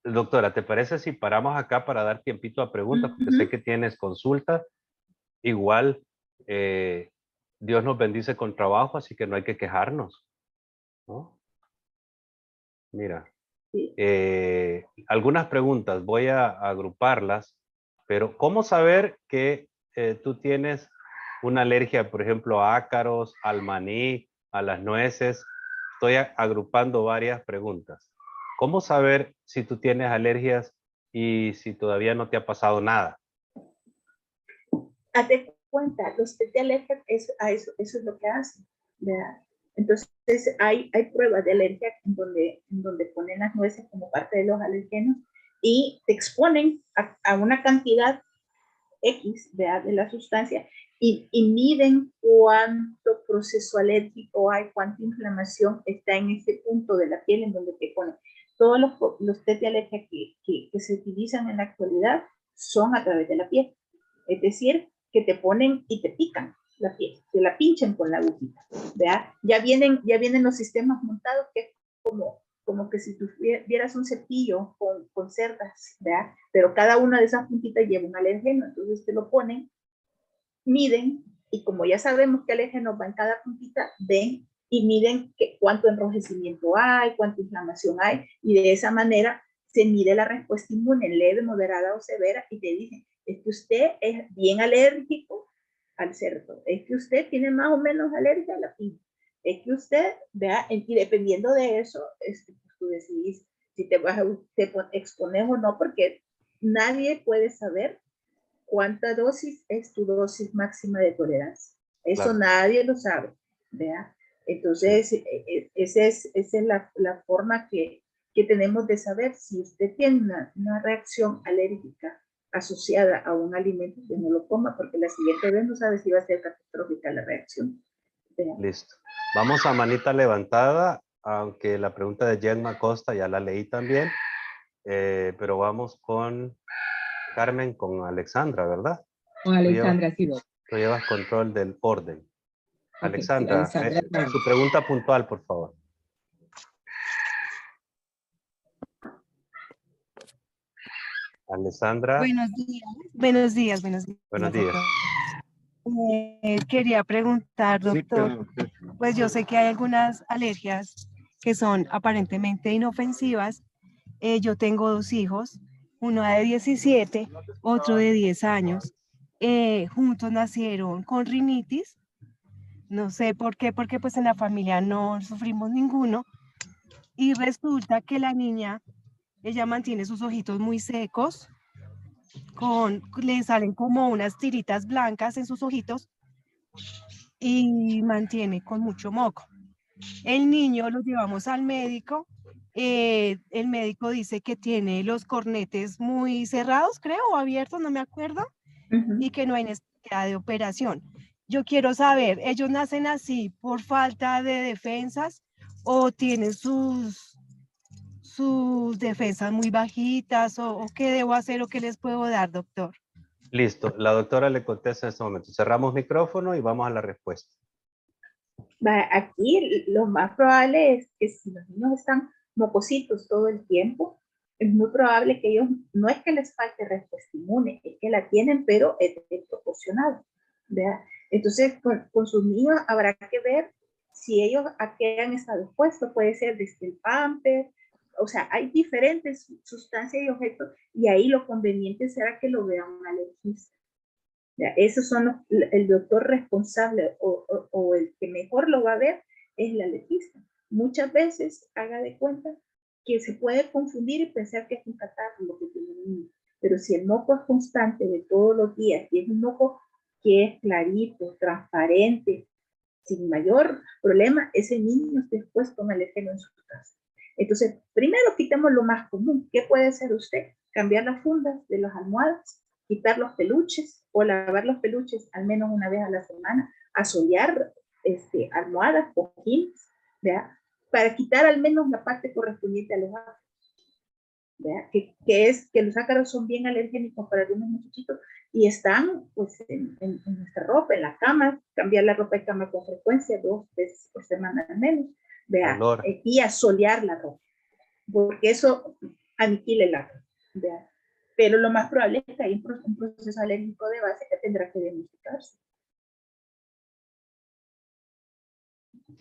doctora, ¿te parece si paramos acá para dar tiempito a preguntas? Porque sé que tienes consulta. Igual, Dios nos bendice con trabajo, así que no hay que quejarnos, ¿no? Mira, algunas preguntas, voy a agruparlas, pero ¿cómo saber que tú tienes una alergia, por ejemplo, a ácaros, al maní, a las nueces? Estoy agrupando varias preguntas. ¿Cómo saber si tú tienes alergias y si todavía no te ha pasado nada? Hazte cuenta, los test de alergia, eso es lo que hacen, ¿verdad? Entonces, hay pruebas de alergia en donde ponen las nueces como parte de los alergenos y te exponen a una cantidad X, ¿verdad? De la sustancia y miden cuánto proceso alérgico hay, cuánta inflamación está en ese punto de la piel en donde te ponen. Todos los test de alergia que se utilizan en la actualidad son a través de la piel. Es decir, que te ponen y te pican la piel, te la pinchan con la agujita, ¿verdad? Ya vienen los sistemas montados que es como que si tú vieras un cepillo con cerdas, ¿verdad? Pero cada una de esas puntitas lleva un alérgeno, entonces te lo ponen, miden, y como ya sabemos que alérgeno va en cada puntita, ven y miden cuánto enrojecimiento hay, cuánta inflamación hay, y de esa manera se mide la respuesta inmune, leve, moderada o severa, y te dicen, es que usted es bien alérgico al cerdo, es que usted tiene más o menos alergia a la piña, es que usted, vea, y dependiendo de eso, pues tú decidís si te expones o no, porque nadie puede saber cuánta dosis es tu dosis máxima de tolerancia. Eso Claro. nadie lo sabe, ¿vea? Entonces, sí. Esa es la forma que tenemos de saber si usted tiene una reacción alérgica asociada a un alimento, que no lo coma, porque la siguiente vez no sabe si va a ser catastrófica la reacción. ¿Vea? Listo. Vamos a manita levantada, aunque la pregunta de Jenma Costa ya la leí también, pero vamos con Carmen, con Alexandra, ¿verdad? Con Alexandra, sí. Tú llevas control del orden. Okay, Alexandra, sí, Alexandra, su pregunta puntual, por favor. Alexandra. Buenos días. Buenos días. Buenos días. Quería preguntar, doctor, pues yo sé que hay algunas alergias que son aparentemente inofensivas. Yo tengo 2 hijos, uno de 17, otro de 10 años. Juntos nacieron con rinitis. No sé por qué, porque pues en la familia no sufrimos ninguno. Y resulta que la niña, ella mantiene sus ojitos muy secos, le salen como unas tiritas blancas en sus ojitos y mantiene con mucho moco. El niño lo llevamos al médico, el médico dice que tiene los cornetes muy cerrados, creo, o abiertos, no me acuerdo, y que no hay necesidad de operación. Yo quiero saber, ¿ellos nacen así por falta de defensas o tienen sus defensas muy bajitas o qué debo hacer o qué les puedo dar, doctor? Listo, la doctora le contesta en este momento. Cerramos micrófono y vamos a la respuesta. Aquí lo más probable es que si los niños están mocositos todo el tiempo, es muy probable que ellos, no es que les falte respuesta inmune, es que la tienen, pero es desproporcionada. Entonces, con sus niños habrá que ver si ellos a qué han estado expuestos, puede ser desde el pamper, o sea, hay diferentes sustancias y objetos, y ahí lo conveniente será que lo vea un alergista. Ya, esos son el doctor responsable o el que mejor lo va a ver es el alergista. Muchas veces haga de cuenta que se puede confundir y pensar que es un catarro lo que tiene el niño, pero si el moco es constante de todos los días y es un moco que es clarito, transparente, sin mayor problema, ese niño está expuesto a un alérgeno en su casa. Entonces, primero quitemos lo más común. ¿Qué puede hacer usted? Cambiar las fundas de las almohadas, quitar los peluches o lavar los peluches al menos una vez a la semana, asolear almohadas, cojines, ¿verdad? Para quitar al menos la parte correspondiente a los ácaros. Que los ácaros son bien alergénicos para algunos muchachitos y están pues en nuestra ropa, en la cama, cambiar la ropa de cama con frecuencia, 2 veces por semana al menos, y asolear la ropa, porque eso aniquila el ácaro, ¿vea? Pero lo más probable es que hay un proceso alérgico de base que tendrá que diagnosticarse.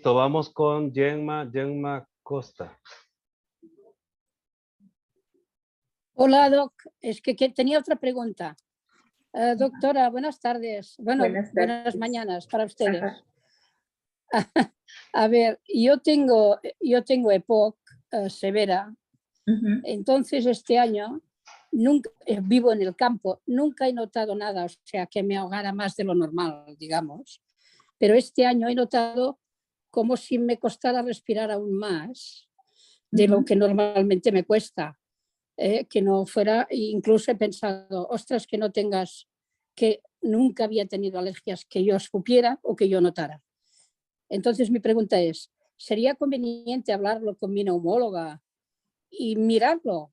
Vamos con Gemma Costa. Hola, Doc. Es que tenía otra pregunta. Doctora, buenas tardes. Bueno, buenas mañanas para ustedes. A ver, yo tengo EPOC severa. Entonces, este año vivo en el campo. Nunca he notado nada, o sea, que me ahogara más de lo normal, digamos. Pero este año he notado como si me costara respirar aún más de lo que normalmente me cuesta. Que no fuera, incluso he pensado, ostras, que no tengas, que nunca había tenido alergias que yo supiera o que yo notara. Entonces mi pregunta es, ¿sería conveniente hablarlo con mi neumóloga y mirarlo?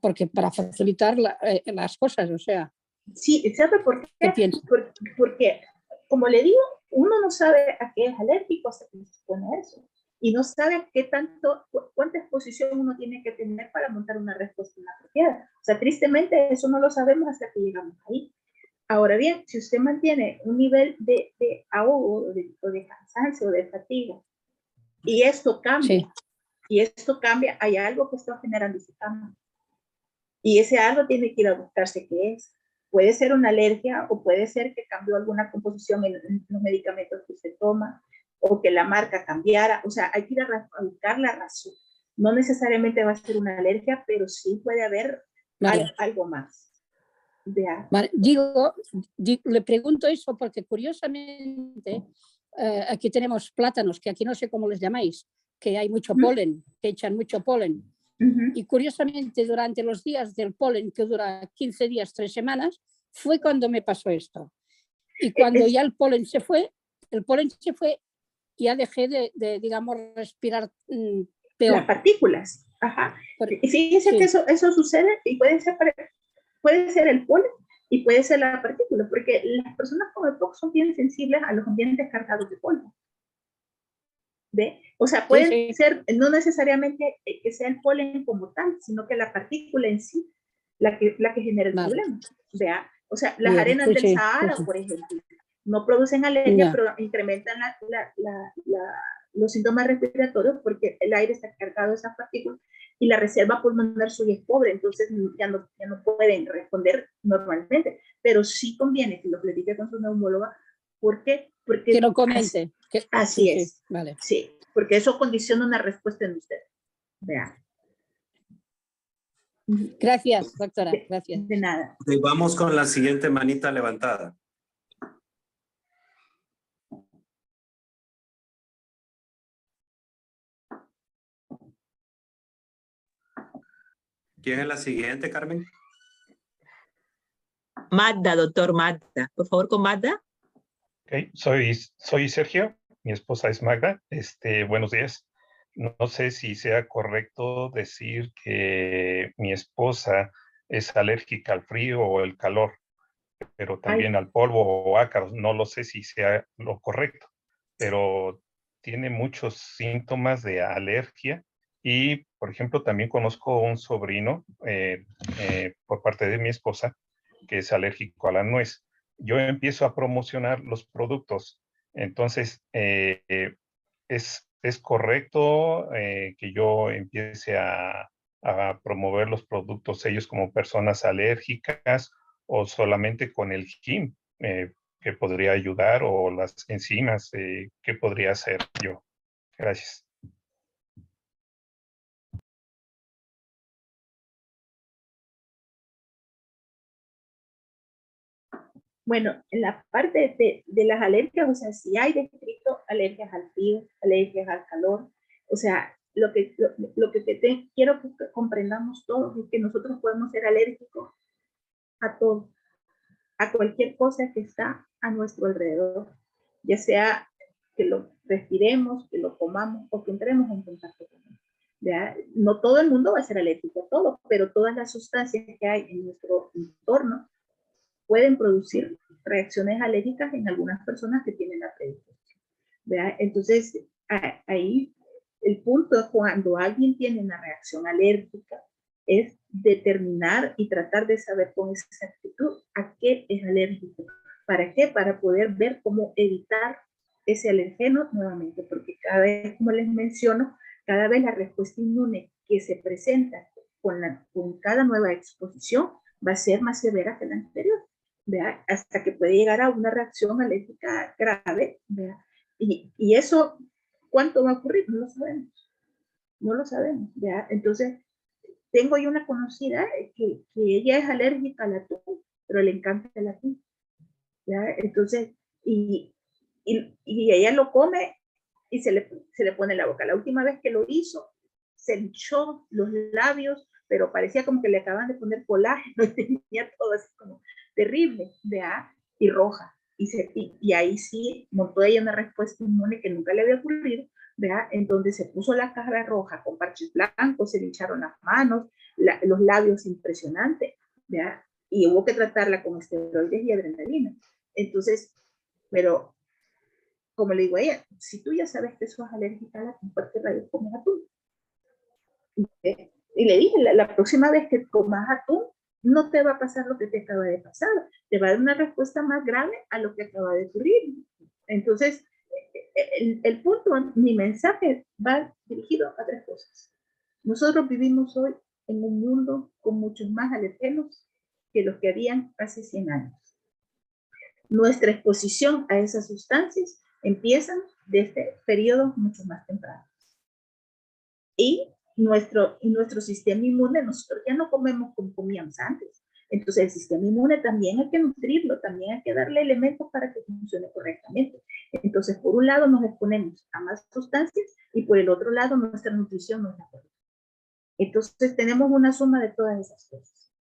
Porque para facilitar las cosas, o sea. Sí, ¿sabe por qué? Porque, como le digo, uno no sabe a qué es alérgico hasta que se pone eso. Y no sabe cuánta exposición uno tiene que tener para montar una respuesta inapropiada. O sea, tristemente eso no lo sabemos hasta que llegamos ahí. Ahora bien, si usted mantiene un nivel de ahogo o de cansancio o de fatiga y esto cambia, hay algo que está generando ese cambio. Y ese algo tiene que ir a buscarse qué es. Puede ser una alergia o puede ser que cambió alguna composición en los medicamentos que usted toma o que la marca cambiara. O sea, hay que ir a buscar la razón. No necesariamente va a ser una alergia, pero sí puede haber algo más. Vale, le pregunto eso porque curiosamente aquí tenemos plátanos, que aquí no sé cómo les llamáis, que hay mucho polen, que echan mucho polen. Y curiosamente durante los días del polen, que dura 15 días, 3 semanas, fue cuando me pasó esto. Y cuando ya el polen se fue, ya dejé de digamos, respirar peor. Las partículas. Ajá. Y fíjense que eso sucede y puede ser el polen y puede ser la partícula, porque las personas con EPOC son bien sensibles a los ambientes cargados de polvo. ¿Ve? O sea, puede ser, no necesariamente que sea el polen como tal, sino que la partícula en sí, la que genera el problema. ¿Vea? O sea, las arenas del Sahara, por ejemplo, no producen alergia, pero incrementan los síntomas respiratorios porque el aire está cargado de esas partículas y la reserva pulmonar suya es pobre, entonces ya no pueden responder normalmente. Pero sí conviene que lo platique con su neumóloga. ¿Por qué? Porque que lo comente. Así es. Sí, vale. Sí, porque eso condiciona una respuesta en usted. Vea. Gracias, doctora. Gracias. De nada. Vamos con la siguiente manita levantada. ¿Quién es la siguiente, Carmen? Magda, doctor Magda. Por favor, con Magda. Okay. Soy Sergio, mi esposa es Magda. Buenos días. No sé si sea correcto decir que mi esposa es alérgica al frío o el calor, pero también al polvo o ácaros. No lo sé si sea lo correcto, pero tiene muchos síntomas de alergia y, por ejemplo, también conozco un sobrino por parte de mi esposa que es alérgico a la nuez. Yo empiezo a promocionar los productos. Entonces, ¿Es correcto que yo empiece a promover los productos ellos como personas alérgicas o solamente con el HIM que podría ayudar o las enzimas que podría hacer yo? Gracias. Bueno, en la parte de las alergias, o sea, si hay descrito alergias al frío, alergias al calor, o sea, lo que quiero que comprendamos todos es que nosotros podemos ser alérgicos a todo, a cualquier cosa que está a nuestro alrededor, ya sea que lo respiremos, que lo comamos o que entremos en contacto con él. ¿Ya? No todo el mundo va a ser alérgico a todo, pero todas las sustancias que hay en nuestro entorno pueden producir reacciones alérgicas en algunas personas que tienen la predisposición. ¿Verdad? Entonces, ahí el punto es cuando alguien tiene una reacción alérgica, es determinar y tratar de saber con exactitud a qué es alérgico. ¿Para qué? Para poder ver cómo evitar ese alergeno nuevamente, porque cada vez, como les menciono, cada vez la respuesta inmune que se presenta con cada nueva exposición va a ser más severa que la anterior. ¿Vea? Hasta que puede llegar a una reacción alérgica grave. ¿Vea? Y eso, ¿cuánto va a ocurrir? No lo sabemos. No lo sabemos. ¿Vea? Entonces, tengo yo una conocida que ella es alérgica al atún, pero le encanta el atún. ¿Vea? Entonces, y ella lo come y se le pone en la boca. La última vez que lo hizo, se hinchó los labios, pero parecía como que le acaban de poner colágeno y tenía todo así como terrible, ¿vea? Y roja. Y ahí sí montó ella una respuesta inmune que nunca le había ocurrido, ¿vea? En donde se puso la cara roja con parches blancos, se le hincharon las manos, los labios impresionantes, ¿vea? Y hubo que tratarla con esteroides y adrenalina. Entonces, pero como le digo a ella, si tú ya sabes que sos alérgica a la ¿por qué rayos comes atún? Y le dije, la próxima vez que comas atún, no te va a pasar lo que te acaba de pasar, te va a dar una respuesta más grave a lo que acaba de ocurrir. Entonces, el punto, mi mensaje va dirigido a 3 cosas. Nosotros vivimos hoy en un mundo con muchos más alergenos que los que habían hace 100 años. Nuestra exposición a esas sustancias empiezan desde periodos mucho más tempranos. Y nuestro sistema inmune, nosotros ya no comemos como comíamos antes. Entonces el sistema inmune también hay que nutrirlo, también hay que darle elementos para que funcione correctamente. Entonces, por un lado nos exponemos a más sustancias y por el otro lado nuestra nutrición no es la correcta. Entonces tenemos una suma de todas esas cosas.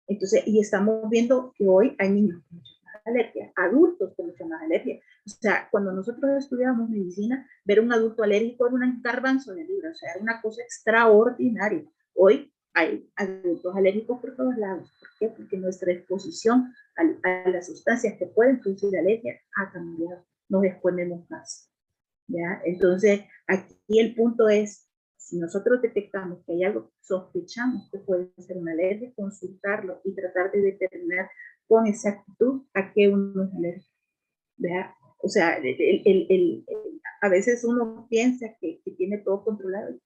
Entonces, y estamos viendo que hoy hay niños con muchas más alergias, adultos con muchas más alergias. O sea, cuando nosotros estudiábamos medicina, ver un adulto alérgico era un garbanzo de libra, o sea, era una cosa extraordinaria. Hoy hay adultos alérgicos por todos lados. ¿Por qué? Porque nuestra exposición a las sustancias que pueden producir alergia ha cambiado. Nos exponemos más. ¿Ya? Entonces, aquí el punto es, si nosotros detectamos que hay algo, sospechamos que puede ser una alergia, consultarlo y tratar de determinar con exactitud a qué uno es alérgico. ¿Vea? O sea, a veces uno piensa que tiene todo controlado.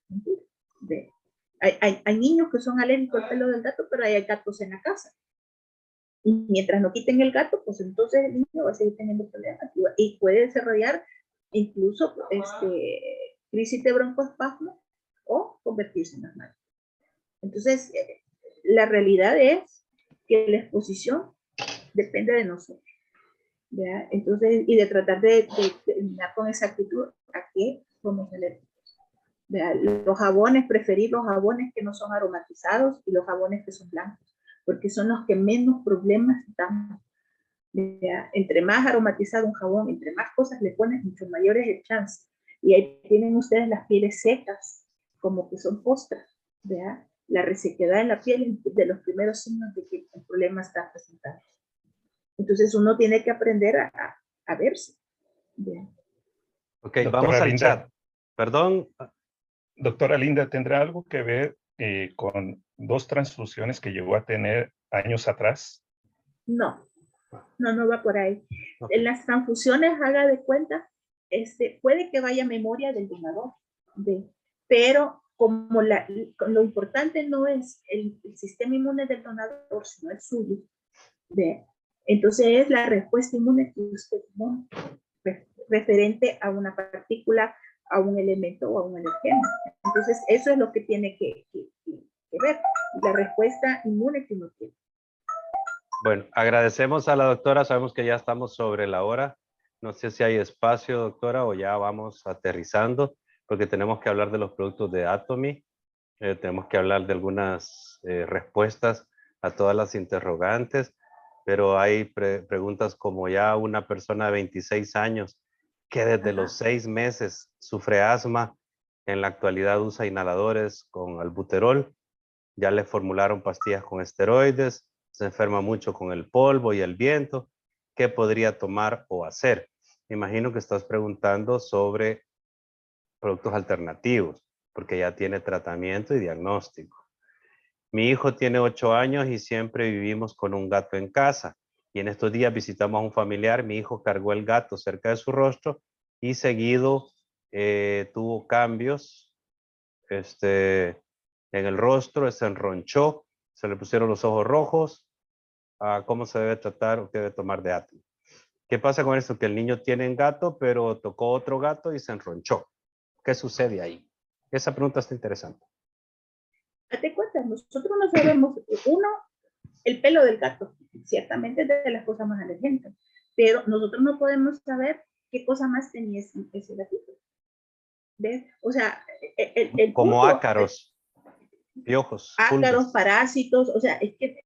¿Ve? Hay niños que son alérgicos al pelo del gato, pero hay gatos en la casa. Y mientras no quiten el gato, pues entonces el niño va a seguir teniendo problemas y puede desarrollar incluso crisis de broncoespasmo o convertirse en asmático. Entonces, la realidad es que la exposición depende de nosotros. ¿Ya? Entonces, y de tratar de determinar con exactitud a qué somos alérgicos. ¿Ya? Los jabones, preferir los jabones que no son aromatizados y los jabones que son blancos, porque son los que menos problemas dan. ¿Ya? Entre más aromatizado un jabón, entre más cosas le pones, mucho mayor es el chance. Y ahí tienen ustedes las pieles secas, como que son postras. ¿Ya? La resequedad en la piel es de los primeros signos de que el problema está presentado. Entonces uno tiene que aprender a verse. Bien. Ok, Doctora vamos al Linda, chat. Perdón. Doctora Linda, ¿tendrá algo que ver con 2 transfusiones que llegó a tener años atrás? No va por ahí. Ok. En las transfusiones, haga de cuenta puede que vaya memoria del donador, pero como lo importante no es el sistema inmune del donador, sino el suyo, entonces es la respuesta inmune que usted tiene referente a una partícula, a un elemento o a un alergeno. Entonces eso es lo que tiene que ver, la respuesta inmune que uno tiene. Bueno, agradecemos a la doctora, sabemos que ya estamos sobre la hora. No sé si hay espacio, doctora, o ya vamos aterrizando, porque tenemos que hablar de los productos de Atomy, tenemos que hablar de algunas respuestas a todas las interrogantes, pero hay preguntas como ya una persona de 26 años que desde los 6 meses sufre asma, en la actualidad usa inhaladores con albuterol, ya le formularon pastillas con esteroides, se enferma mucho con el polvo y el viento. ¿Qué podría tomar o hacer? Me imagino que estás preguntando sobre productos alternativos, porque ya tiene tratamiento y diagnóstico. Mi hijo tiene 8 años y siempre vivimos con un gato en casa. Y en estos días visitamos a un familiar, mi hijo cargó el gato cerca de su rostro y seguido tuvo cambios en el rostro, se enronchó, se le pusieron los ojos rojos. ¿Cómo se debe tratar o qué debe tomar de Atomy? ¿Qué pasa con esto? Que el niño tiene un gato, pero tocó otro gato y se enronchó. ¿Qué sucede ahí? Esa pregunta está interesante. Date cuenta, nosotros no sabemos, uno, el pelo del gato, ciertamente es de las cosas más alergénicas, pero nosotros no podemos saber qué cosa más tenía ese gatito. ¿Ves? O sea, como punto, ácaros, piojos, ácaros, pulgas. parásitos, o sea, es que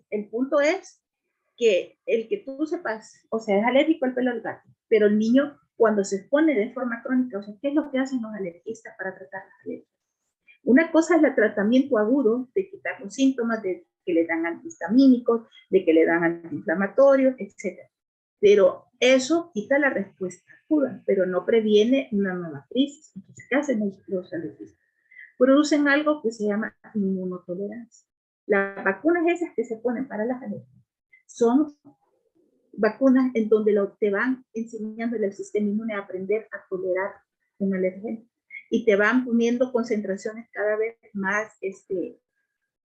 el punto es que el que tú sepas, o sea, es alérgico al pelo del gato, pero el niño cuando se expone de forma crónica, o sea, ¿qué es lo que hacen los alergistas para tratar las alergias? Una cosa es el tratamiento agudo de quitar los síntomas, de que le dan antihistamínicos, de que le dan antiinflamatorios, etc. Pero eso quita la respuesta aguda, pero no previene una nueva crisis. Entonces, ¿qué hacen los alergistas? Producen algo que se llama inmunotolerancia. Las vacunas esas que se ponen para las alergias son vacunas en donde te van enseñándole al sistema inmune a aprender a tolerar un alergeno y te van poniendo concentraciones cada vez más,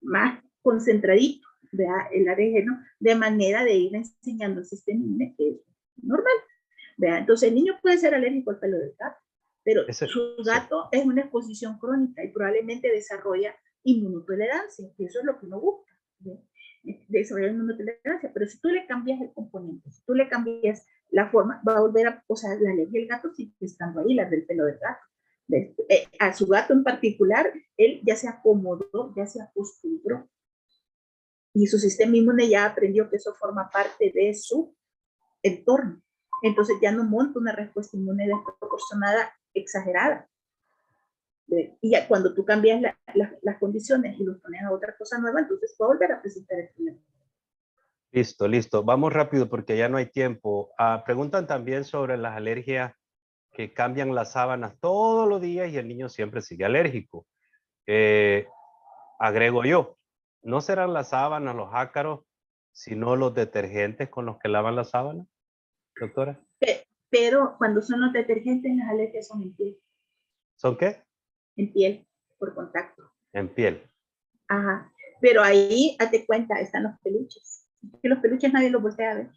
más concentradito, ¿verdad? El alergeno, de manera de ir enseñando al sistema inmune que es normal, ¿verdad? Entonces el niño puede ser alérgico al pelo del gato, pero su gato es una exposición crónica y probablemente desarrolla inmunotolerancia, y eso es lo que uno busca, ¿verdad? Desarrollar inmunotolerancia, pero si tú le cambias el componente, si tú le cambias la forma, va a volver a, o sea, la alergia del gato sigue estando ahí, la del pelo del gato. A su gato en particular, él ya se acomodó, ya se acostumbró. Y su sistema inmune ya aprendió que eso forma parte de su entorno. Entonces ya no monta una respuesta inmune desproporcionada, exagerada. Y ya cuando tú cambias las condiciones y los pones a otra cosa nueva, entonces va a volver a presentar el problema. Listo, listo. Vamos rápido porque ya no hay tiempo. Preguntan también sobre las alergias que cambian las sábanas todos los días y el niño siempre sigue alérgico. Agrego yo, ¿no serán las sábanas, los ácaros, sino los detergentes con los que lavan las sábanas, doctora? Pero cuando son los detergentes, las alergias son en piel. ¿Son qué? En piel, por contacto. En piel. Ajá. Pero ahí, hazte cuenta, están los peluches. Que los peluches nadie los voltea a ver.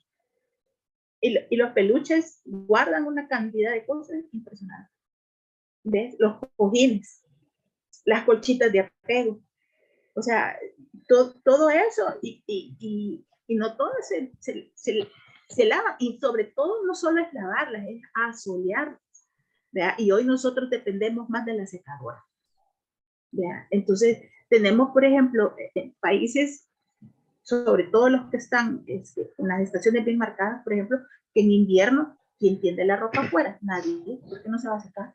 Y los peluches guardan una cantidad de cosas impresionantes. ¿Ves? Los cojines, las colchitas de apego. O sea, todo eso y no todas se lavan. Y sobre todo no solo es lavarlas, es asolearlas. ¿Verdad? Y hoy nosotros dependemos más de la secadora. ¿Verdad? Entonces, tenemos, por ejemplo, en países, sobre todo los que están en las estaciones bien marcadas, por ejemplo, que en invierno, ¿quién tiende la ropa afuera? Nadie, ¿por qué no se va a secar?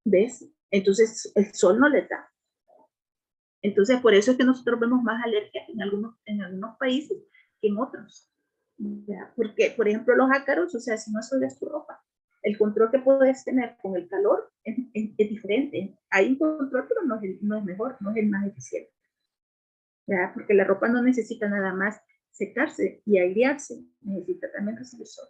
¿Ves? Entonces, el sol no le da. Entonces, por eso es que nosotros vemos más alergias en algunos países que en otros. ¿Ya? Porque, por ejemplo, los ácaros, o sea, si no asoleas tu ropa, el control que puedes tener con el calor es diferente. Hay un control, pero no es mejor, no es el más eficiente. ¿Ya? Porque la ropa no necesita nada más secarse y airearse, necesita también recibir sol.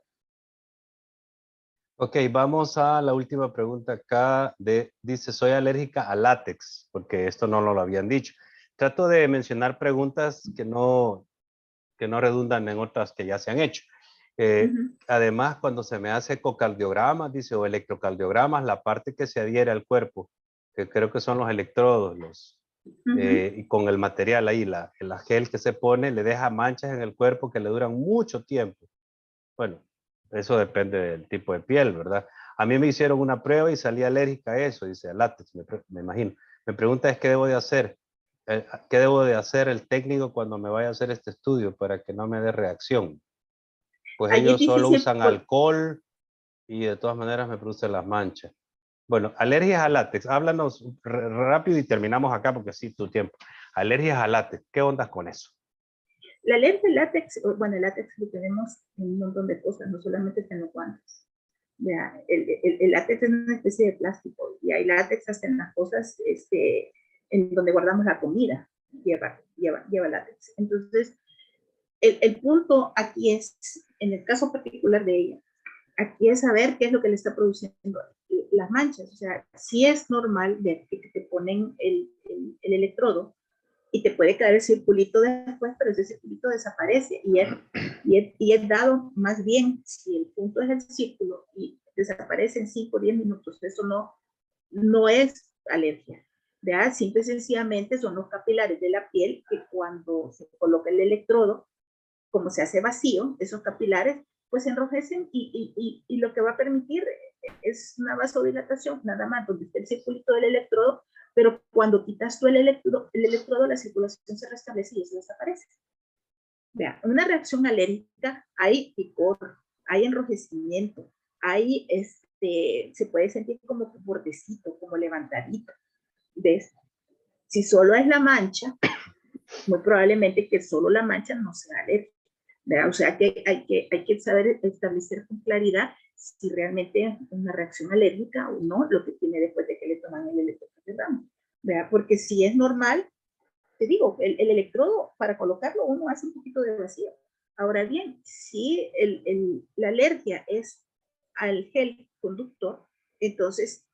Ok, vamos a la última pregunta acá. Dice, soy alérgica a látex, porque esto no lo habían dicho. Trato de mencionar preguntas que no redundan en otras que ya se han hecho. Además, cuando se me hace ecocardiogramas, dice, o electrocardiogramas, la parte que se adhiere al cuerpo, que creo que son los electrodos, y con el material ahí, la gel que se pone, le deja manchas en el cuerpo que le duran mucho tiempo. Bueno, eso depende del tipo de piel, ¿verdad? A mí me hicieron una prueba y salí alérgica a eso, dice, a látex, me imagino. Me pregunta es, ¿qué debo de hacer? ¿Qué debo de hacer el técnico cuando me vaya a hacer este estudio para que no me dé reacción? Pues Ahí es ellos solo difícil usan alcohol y de todas maneras me producen las manchas. Bueno, alergias a látex. Háblanos rápido y terminamos acá porque sí, tu tiempo. Alergias a látex. ¿Qué ondas con eso? La alergia al látex, bueno, el látex lo tenemos en un montón de cosas, no solamente en los guantes. Ya, el látex es una especie de plástico y hay látex hasta en las cosas en donde guardamos la comida, lleva látex. Entonces, el punto aquí es, en el caso particular de ella, aquí es saber qué es lo que le está produciendo las manchas. O sea, sí es normal ver que te ponen el electrodo y te puede quedar el circulito después, pero ese circulito desaparece y es dado más bien, si el punto es el círculo y desaparece en 5 o 10 minutos, eso no es alergia. ¿Verdad? Simple y sencillamente son los capilares de la piel que cuando se coloca el electrodo, como se hace vacío, esos capilares pues se enrojecen y lo que va a permitir es una vasodilatación, nada más, donde está el circulito del electrodo, pero cuando quitas tú el electrodo, la circulación se restablece y eso desaparece. Vean, una reacción alérgica, hay picor, hay enrojecimiento, hay se puede sentir como bordecito, como levantadito. ¿Ves? Si solo es la mancha, muy probablemente que solo la mancha no sea alérgica. ¿Verdad? O sea que hay que saber establecer con claridad si realmente es una reacción alérgica o no, lo que tiene después de que le toman el electrocardiograma. ¿Verdad? Porque si es normal, te digo, el electrodo, para colocarlo, uno hace un poquito de vacío. Ahora bien, si la alergia es al gel conductor, entonces